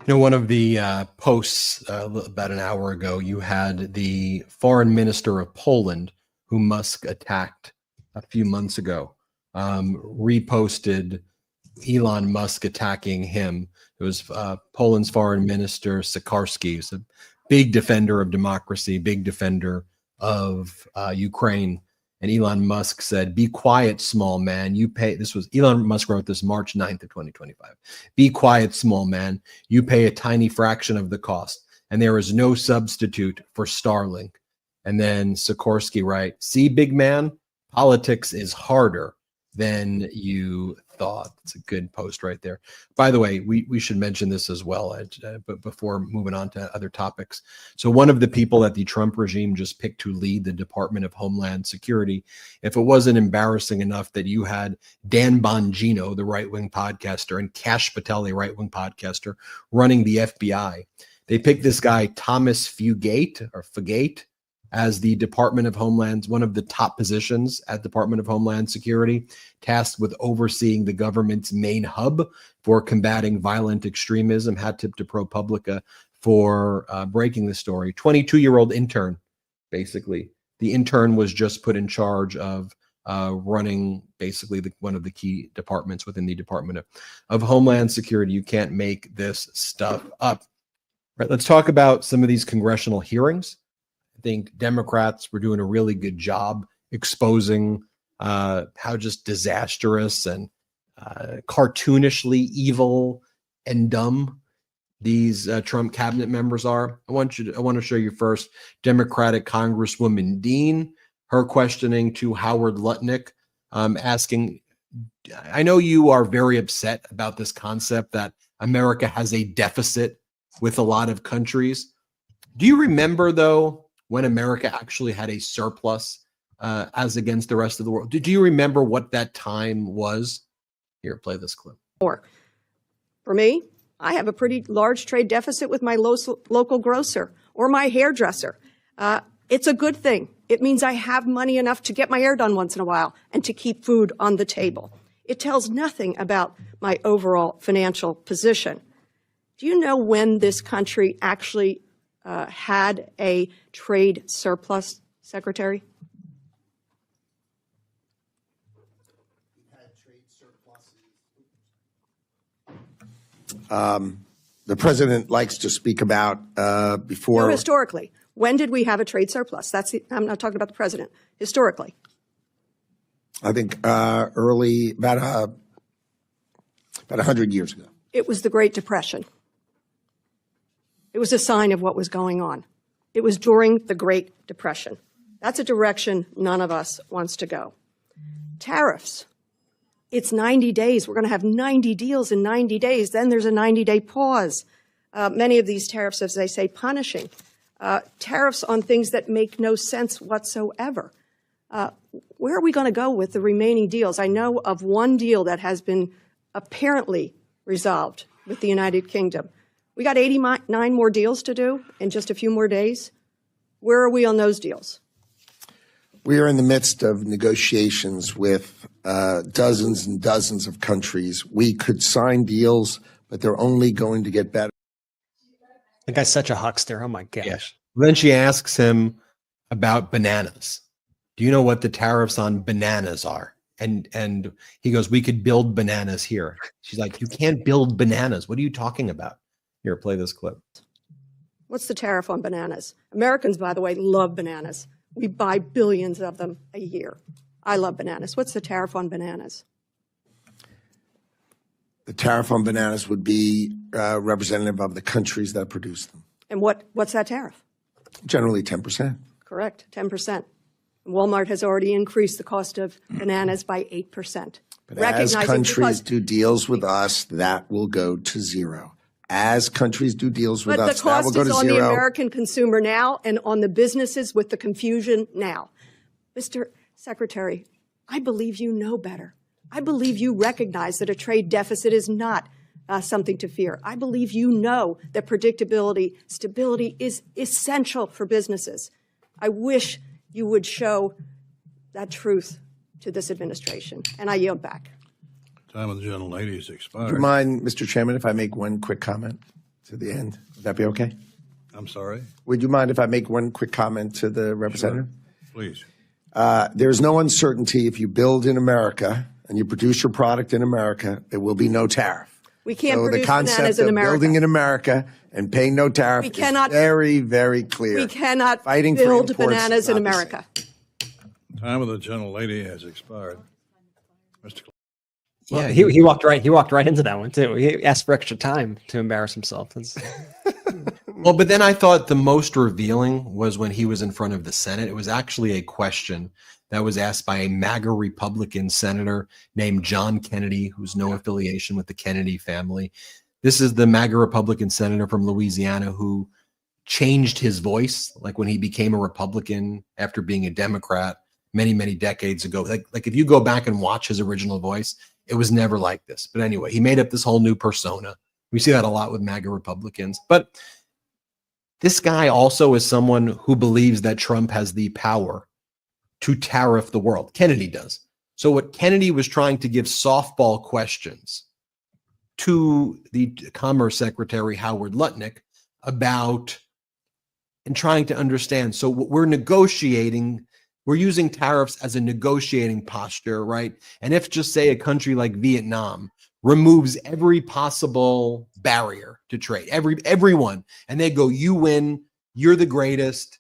Speaker 1: You know, one of the posts about an hour ago, you had the foreign minister of Poland, who Musk attacked a few months ago, reposted Elon Musk attacking him. It was Poland's foreign minister, Sikorski, who's a big defender of democracy, big defender of Ukraine. And Elon Musk said, "Be quiet, small man. You pay." This was Elon Musk wrote this March 9th of 2025. "Be quiet, small man. You pay a tiny fraction of the cost, and there is no substitute for Starlink." And then Sikorsky writes, "See, big man, politics is harder than you thought." It's a good post right there. By the way, we should mention this as well, but before moving on to other topics. So one of the people that the Trump regime just picked to lead the Department of Homeland Security, if it wasn't embarrassing enough that you had Dan Bongino, the right-wing podcaster, and Kash Patel, a right-wing podcaster, running the FBI, they picked this guy, Thomas Fugate, as the Department of Homeland, one of the top positions at Department of Homeland Security, tasked with overseeing the government's main hub for combating violent extremism. Hat tip to ProPublica for breaking the story. 22-year-old intern, basically. The intern was just put in charge of running basically one of the key departments within the Department of Homeland Security. You can't make this stuff up. Right, let's talk about some of these congressional hearings. I think Democrats were doing a really good job exposing how just disastrous and cartoonishly evil and dumb these Trump cabinet members are. I want to show you first Democratic Congresswoman Dean, her questioning to Howard Lutnick, asking, I know you are very upset about this concept that America has a deficit with a lot of countries. Do you remember, though, when America actually had a surplus as against the rest of the world? Do you remember what that time was? Here, play this clip.
Speaker 16: For me, I have a pretty large trade deficit with my local grocer or my hairdresser. It's a good thing. It means I have money enough to get my hair done once in a while and to keep food on the table. It tells nothing about my overall financial position. Do you know when this country actually had a trade surplus, Secretary?
Speaker 17: The president likes to speak about before.
Speaker 16: No, historically. When did we have a trade surplus? I'm not talking about the president. Historically.
Speaker 17: I think early, about 100 years ago.
Speaker 16: It was the Great Depression. It was a sign of what was going on. It was during the Great Depression. That's a direction none of us wants to go. Tariffs. It's 90 days. We're going to have 90 deals in 90 days. Then there's a 90-day pause. Many of these tariffs, as they say, punishing. Tariffs on things that make no sense whatsoever. Where are we going to go with the remaining deals? I know of one deal that has been apparently resolved with the United Kingdom. We got 89 more deals to do in just a few more days. Where are we on those deals?
Speaker 17: We are in the midst of negotiations with dozens and dozens of countries. We could sign deals, but they're only going to get better.
Speaker 2: The guy's such a huckster. Oh, my gosh.
Speaker 1: Yes. Then she asks him about bananas. Do you know what the tariffs on bananas are? And he goes, we could build bananas here. She's like, you can't build bananas. What are you talking about? Here, play this clip.
Speaker 16: What's the tariff on bananas? Americans, by the way, love bananas. We buy billions of them a year. I love bananas. What's the tariff on bananas?
Speaker 17: The tariff on bananas would be representative of the countries that produce them.
Speaker 16: And what's that tariff?
Speaker 17: Generally 10%.
Speaker 16: Correct, 10%. Walmart has already increased the cost of bananas by 8%.
Speaker 17: But as countries do deals with us, that will go to zero. As countries do deals with us, that will go to zero. But the cost is on the American
Speaker 16: consumer now and on the businesses with the confusion now. Mr. Secretary, I believe you know better. I believe you recognize that a trade deficit is not something to fear. I believe you know that predictability, stability is essential for businesses. I wish you would show that truth to this administration. And I yield back.
Speaker 18: Time of the gentlelady is expired.
Speaker 17: Do you mind, Mr. Chairman, if I make one quick comment to the end? Would that be okay?
Speaker 18: I'm sorry?
Speaker 17: Would you mind if I make one quick comment to the representative?
Speaker 18: Sure. Please.
Speaker 17: There's no uncertainty if you build in America and you produce your product in America, there will be no tariff.
Speaker 16: We can't produce
Speaker 17: the concept
Speaker 16: bananas in
Speaker 17: of
Speaker 16: America.
Speaker 17: Building in America and paying no tariff is very, very clear.
Speaker 16: We cannot
Speaker 17: Fighting
Speaker 16: build
Speaker 17: for imports
Speaker 16: bananas in
Speaker 17: is not the
Speaker 16: America.
Speaker 18: Time of the gentlelady has expired. Mr.
Speaker 2: Well, he walked right into that one too. He asked for extra time to embarrass himself.
Speaker 1: Well, but then I thought the most revealing was when he was in front of the Senate. It was actually a question that was asked by a MAGA Republican senator named John Kennedy, who's no affiliation with the Kennedy family. This is the MAGA Republican senator from Louisiana who changed his voice, like when he became a Republican after being a Democrat many, many decades ago. Like if you go back and watch his original voice, it was never like this. But anyway, he made up this whole new persona. We see that a lot with MAGA Republicans. But this guy also is someone who believes that Trump has the power to tariff the world. Kennedy does. So what Kennedy was trying to give softball questions to the Commerce Secretary, Howard Lutnick, about and trying to understand. So what we're negotiating, we're using tariffs as a negotiating posture, right? And if just say a country like Vietnam removes every possible barrier to trade, everyone, and they go, you win, you're the greatest,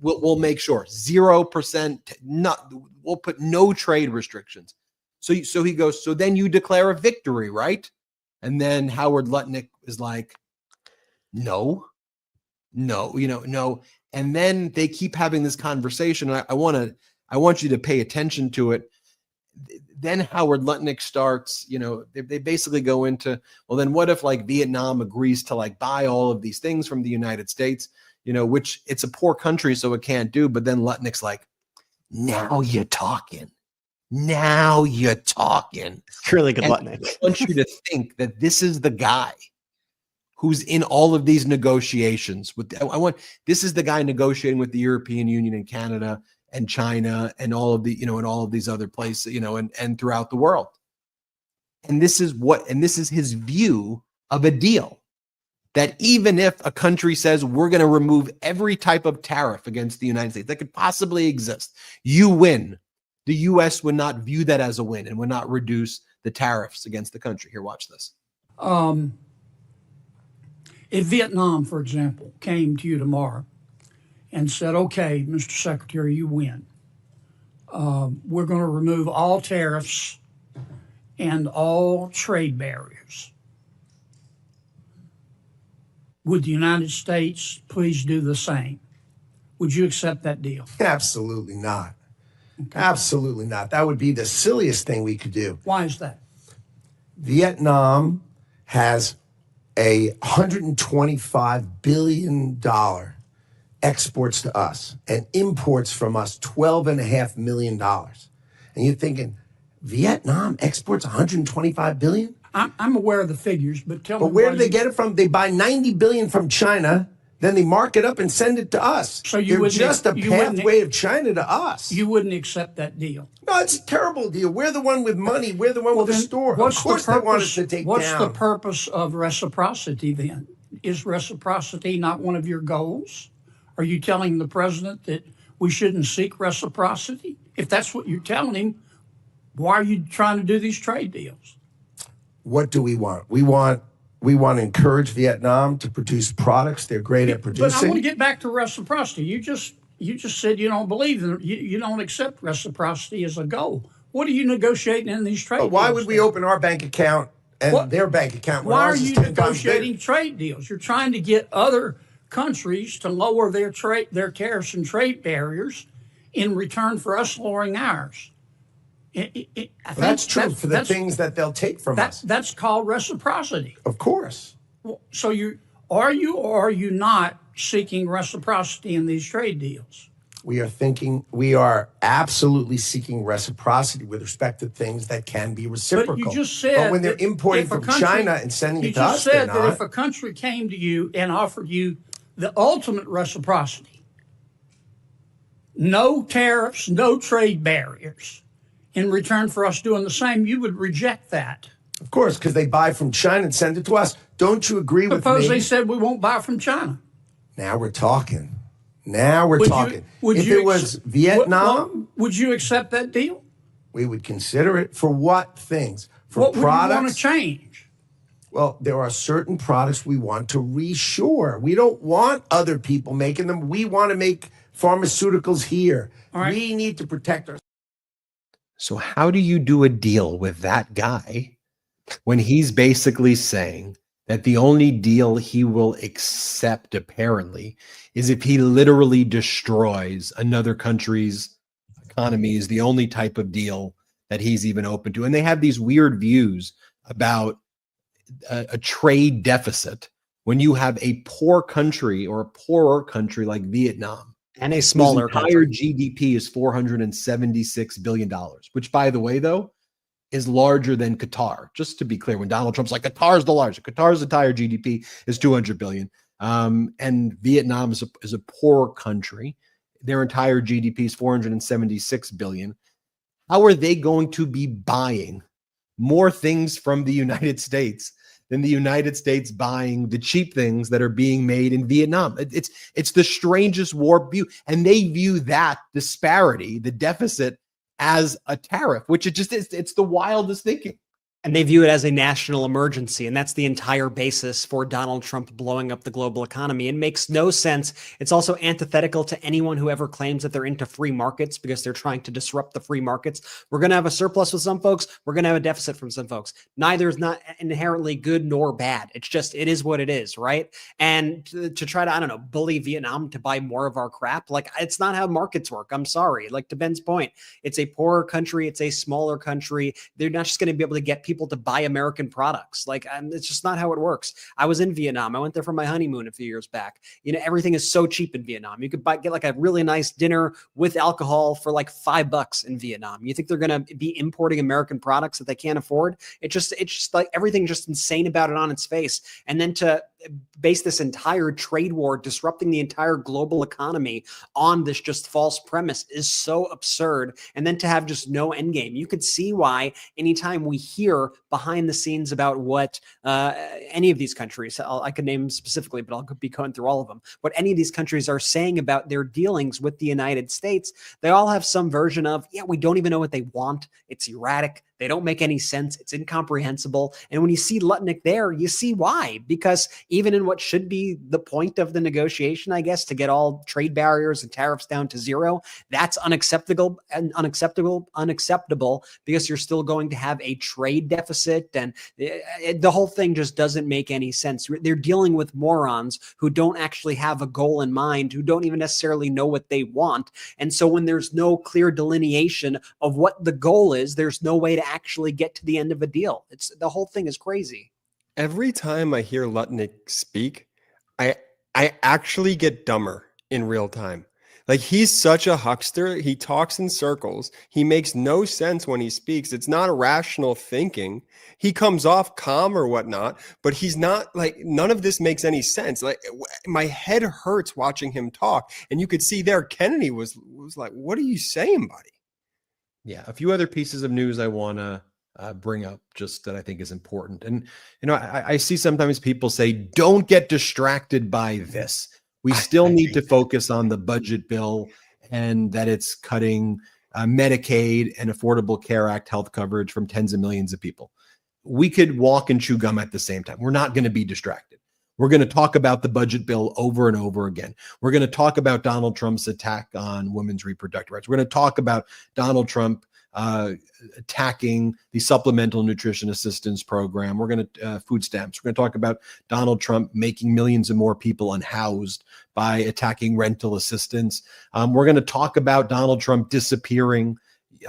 Speaker 1: we'll make sure 0%, we'll put no trade restrictions. So he goes, so then you declare a victory, right? And then Howard Lutnick is like, no. And then they keep having this conversation. And I want you to pay attention to it. Then Howard Lutnick starts, they basically go into, well, then what if like Vietnam agrees to like buy all of these things from the United States, which it's a poor country, so it can't do. But then Lutnick's like, now you're talking.
Speaker 2: It's really good, Lutnick.
Speaker 1: I want you to think that this is the guy who's in all of these negotiations this is the guy negotiating with the European Union and Canada and China and all of the, and all of these other places, and throughout the world. And this is his view of a deal, that even if a country says we're going to remove every type of tariff against the United States that could possibly exist, you win. The U.S. would not view that as a win and would not reduce the tariffs against the country. Here, watch this.
Speaker 19: If Vietnam, for example, came to you tomorrow and said, okay, Mr. Secretary, you win. We're going to remove all tariffs and all trade barriers. Would the United States please do the same? Would you accept that deal?
Speaker 17: Absolutely not. Okay. Absolutely not. That would be the silliest thing we could do.
Speaker 19: Why is that?
Speaker 17: Vietnam has a $125 billion exports to us and imports from us $12.5 million. And you're thinking, Vietnam exports $125 billion?
Speaker 19: I'm aware of the figures, but tell me.
Speaker 17: But where do they get it from? They buy $90 billion from China, then they mark it up and send it to us.
Speaker 19: So you're
Speaker 17: just a pathway of China to us.
Speaker 19: You wouldn't accept that deal?
Speaker 17: No, it's a terrible deal. We're the one with money. We're the one with the store. Of course they want us to take down.
Speaker 19: What's the purpose of reciprocity then? Is reciprocity not one of your goals? Are you telling the president that we shouldn't seek reciprocity? If that's what you're telling him, why are you trying to do these trade deals?
Speaker 17: What do we want? We want to encourage Vietnam to produce products they're great at producing.
Speaker 19: But I want to get back to reciprocity. You just said you don't believe in it. You don't accept reciprocity as a goal. What are you negotiating in these trade deals?
Speaker 17: Why would we open our bank account and their bank account?
Speaker 19: Why are you negotiating trade deals? You're trying to get other countries to lower their tariffs and trade barriers in return for us lowering ours.
Speaker 17: That's true for the things that they'll take from us.
Speaker 19: That's called reciprocity.
Speaker 17: Of course.
Speaker 19: So are you or are you not seeking reciprocity in these trade deals?
Speaker 17: We are absolutely seeking reciprocity with respect to things that can be reciprocal.
Speaker 19: But you just said,
Speaker 17: but when they're importing from China and sending it to us,
Speaker 19: you just said that if a country came to you and offered you the ultimate reciprocity, no tariffs, no trade barriers, in return for us doing the same, you would reject that.
Speaker 17: Of course, because they buy from China and send it to us. Don't you agree with me?
Speaker 19: Suppose they said we won't buy from China.
Speaker 17: Now we're talking. If it was Vietnam,
Speaker 19: would you accept that deal?
Speaker 17: We would consider it. For what things? For
Speaker 19: what
Speaker 17: products?
Speaker 19: Would you want to change?
Speaker 17: Well, there are certain products we want to reshore. We don't want other people making them. We want to make
Speaker 20: Pharmaceuticals here. We need to protect ourselves.
Speaker 1: So how do you do a deal with that guy when he's basically saying that the only deal he will accept, apparently, is if he literally destroys another country's economy, is the only type of deal that he's even open to? And they have these weird views about a trade deficit when you have a poor country or a poorer country like Vietnam.
Speaker 2: And a smaller
Speaker 1: entire
Speaker 2: country.
Speaker 1: GDP is $476 billion, which, by the way, though, is larger than Qatar. Just to be clear, when Donald Trump's like, Qatar's the largest, Qatar's entire GDP is 200 billion. And Vietnam is a poor country. Their entire GDP is 476 billion. How are they going to be buying more things from the United States than the United States buying the cheap things that are being made in Vietnam? It's the strangest warped view. And they view that disparity, the deficit, as a tariff, which it just is. It's the wildest thinking.
Speaker 2: And they view it as a national emergency. And that's the entire basis for Donald Trump blowing up the global economy. It makes no sense. It's also antithetical to anyone who ever claims that they're into free markets, because they're trying to disrupt the free markets. We're going to have a surplus with some folks. We're going to have a deficit from some folks. Neither is not inherently good nor bad. It's just, it is what it is, right? And to try to, I don't know, bully Vietnam to buy more of our crap, like, it's not how markets work. I'm sorry. Like, to Ben's point, it's a poorer country. It's a smaller country. They're not just going to be able to get people to buy American products. Like, it's just not how it works. I was in Vietnam. I went there for my honeymoon a few years back. You know, everything is so cheap in Vietnam. You could get like a really nice dinner with alcohol for like $5 in Vietnam. You think they're going to be importing American products that they can't afford? It's just like everything's just insane about it on its face. And then to base this entire trade war disrupting the entire global economy on this just false premise is so absurd. And then to have just no end game. You could see why anytime we hear behind the scenes about what any of these countries, I could name specifically, but I'll be going through all of them, what any of these countries are saying about their dealings with the United States, they all have some version of, yeah, we don't even know what they want. It's erratic. They don't make any sense. It's incomprehensible. And when you see Lutnick there, you see why. Because even in what should be the point of the negotiation, I guess, to get all trade barriers and tariffs down to zero, that's unacceptable because you're still going to have a trade deficit. And the whole thing just doesn't make any sense. They're dealing with morons who don't actually have a goal in mind, who don't even necessarily know what they want. And so when there's no clear delineation of what the goal is, there's no way to actually get to the end of a deal. The whole thing is crazy.
Speaker 3: Every time I hear Lutnick speak, I actually get dumber in real time. Like, he's such a huckster. He talks in circles. He makes no sense when he speaks. It's not a rational thinking. He comes off calm or whatnot, but he's not, like, none of this makes any sense. Like, my head hurts watching him talk. And you could see there, Kennedy was like, what are you saying, buddy?
Speaker 1: Yeah, a few other pieces of news I want to bring up, just that I think is important. And, you know, I see sometimes people say, don't get distracted by this. We still need to focus on the budget bill and that it's cutting Medicaid and Affordable Care Act health coverage from tens of millions of people. We could walk and chew gum at the same time. We're not going to be distracted. We're going to talk about the budget bill over and over again. We're going to talk about Donald Trump's attack on women's reproductive rights. We're going to talk about Donald Trump attacking the Supplemental Nutrition Assistance Program. We're going to food stamps. We're going to talk about Donald Trump making millions of more people unhoused by attacking rental assistance. We're going to talk about Donald Trump disappearing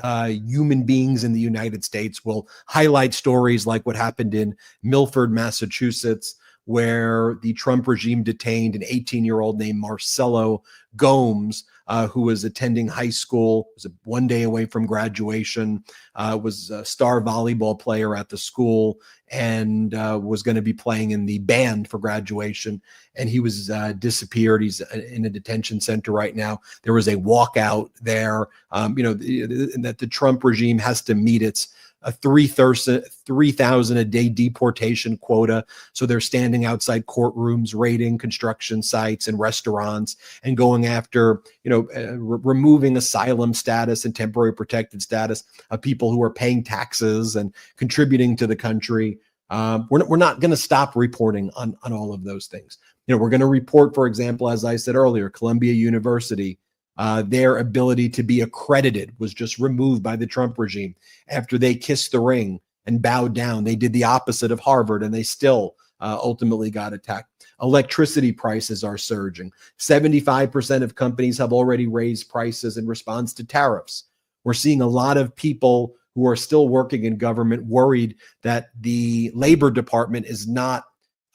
Speaker 1: human beings in the United States. We'll highlight stories like what happened in Milford, Massachusetts, where the Trump regime detained an 18-year-old named Marcelo Gomes, who was attending high school, was one day away from graduation, was a star volleyball player at the school, and was going to be playing in the band for graduation. And he was disappeared. He's in a detention center right now. There was a walkout there, that the Trump regime has to meet its 3,000 a day deportation quota. So they're standing outside courtrooms, raiding construction sites and restaurants, and going after, removing asylum status and temporary protected status of people who are paying taxes and contributing to the country. We're not going to stop reporting on all of those things. We're going to report, for example, as I said earlier, Columbia University Their ability to be accredited was just removed by the Trump regime after they kissed the ring and bowed down. They did the opposite of Harvard, and they still ultimately got attacked. Electricity prices are surging. 75% of companies have already raised prices in response to tariffs. We're seeing a lot of people who are still working in government worried that the Labor Department is not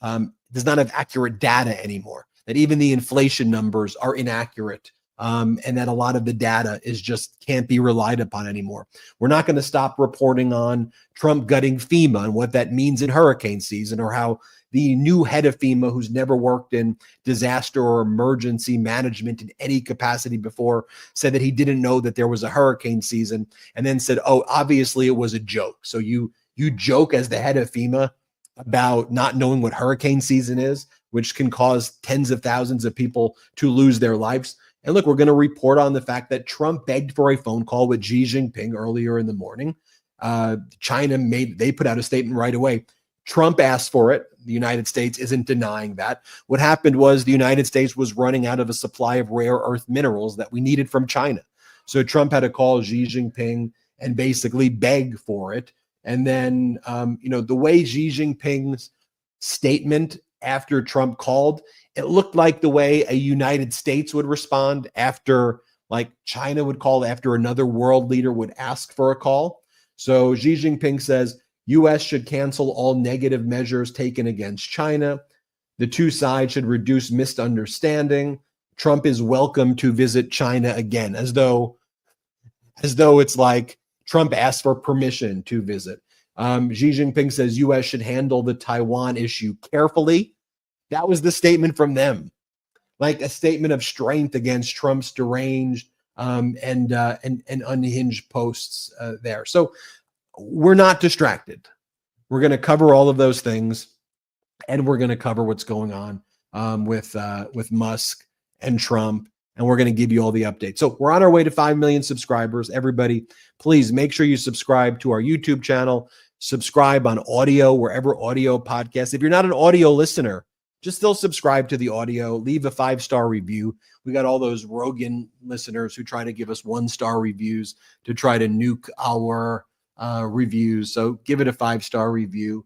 Speaker 1: does not have accurate data anymore, that even the inflation numbers are inaccurate, and that a lot of the data is just can't be relied upon anymore. We're not going to stop reporting on Trump gutting FEMA and what that means in hurricane season, or how the new head of FEMA, who's never worked in disaster or emergency management in any capacity before, said that he didn't know that there was a hurricane season, and then said, oh, obviously it was a joke. So you joke as the head of FEMA about not knowing what hurricane season is, which can cause tens of thousands of people to lose their lives. And look, we're going to report on the fact that Trump begged for a phone call with Xi Jinping earlier in the morning. China they put out a statement right away. Trump asked for it. The United States isn't denying that. What happened was the United States was running out of a supply of rare earth minerals that we needed from China. So Trump had to call Xi Jinping and basically beg for it. And then, the way Xi Jinping's statement after Trump called, it looked like the way a United States would respond after, like, China would call after another world leader would ask for a call. So Xi Jinping says, U.S. should cancel all negative measures taken against China. The two sides should reduce misunderstanding. Trump is welcome to visit China again, as though it's like Trump asked for permission to visit. Xi Jinping says U.S. should handle the Taiwan issue carefully. That was the statement from them, like a statement of strength against Trump's deranged and unhinged posts there. So we're not distracted. We're going to cover all of those things, and we're going to cover what's going on with Musk and Trump, and we're going to give you all the updates. So we're on our way to 5 million subscribers. Everybody, please make sure you subscribe to our YouTube channel. Subscribe on audio, wherever audio podcasts. If you're not an audio listener, just still subscribe to the audio. Leave a 5-star review. We got all those Rogan listeners who try to give us 1-star reviews to try to nuke our reviews. So give it a 5-star review.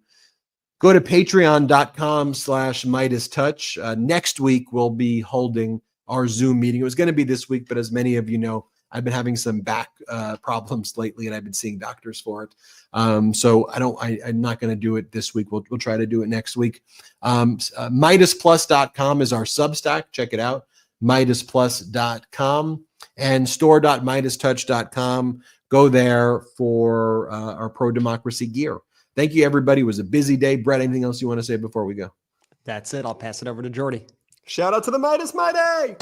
Speaker 1: Go to patreon.com/MeidasTouch. Next week, we'll be holding our Zoom meeting. It was going to be this week, but as many of you know, I've been having some back problems lately, and I've been seeing doctors for it. So I'm not going to do it this week. We'll try to do it next week. MeidasPlus.com is our Substack. Check it out. MeidasPlus.com and store.MeidasTouch.com. Go there for our pro-democracy gear. Thank you, everybody. It was a busy day. Brett, anything else you want to say before we go?
Speaker 2: That's it. I'll pass it over to Jordy.
Speaker 3: Shout out to the Meidas Mighty!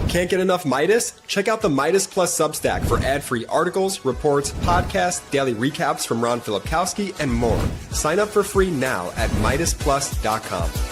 Speaker 3: Can't get enough Meidas? Check out the Meidas Plus Substack for ad-free articles, reports, podcasts, daily recaps from Ron Filipkowski, and more. Sign up for free now at MeidasPlus.com.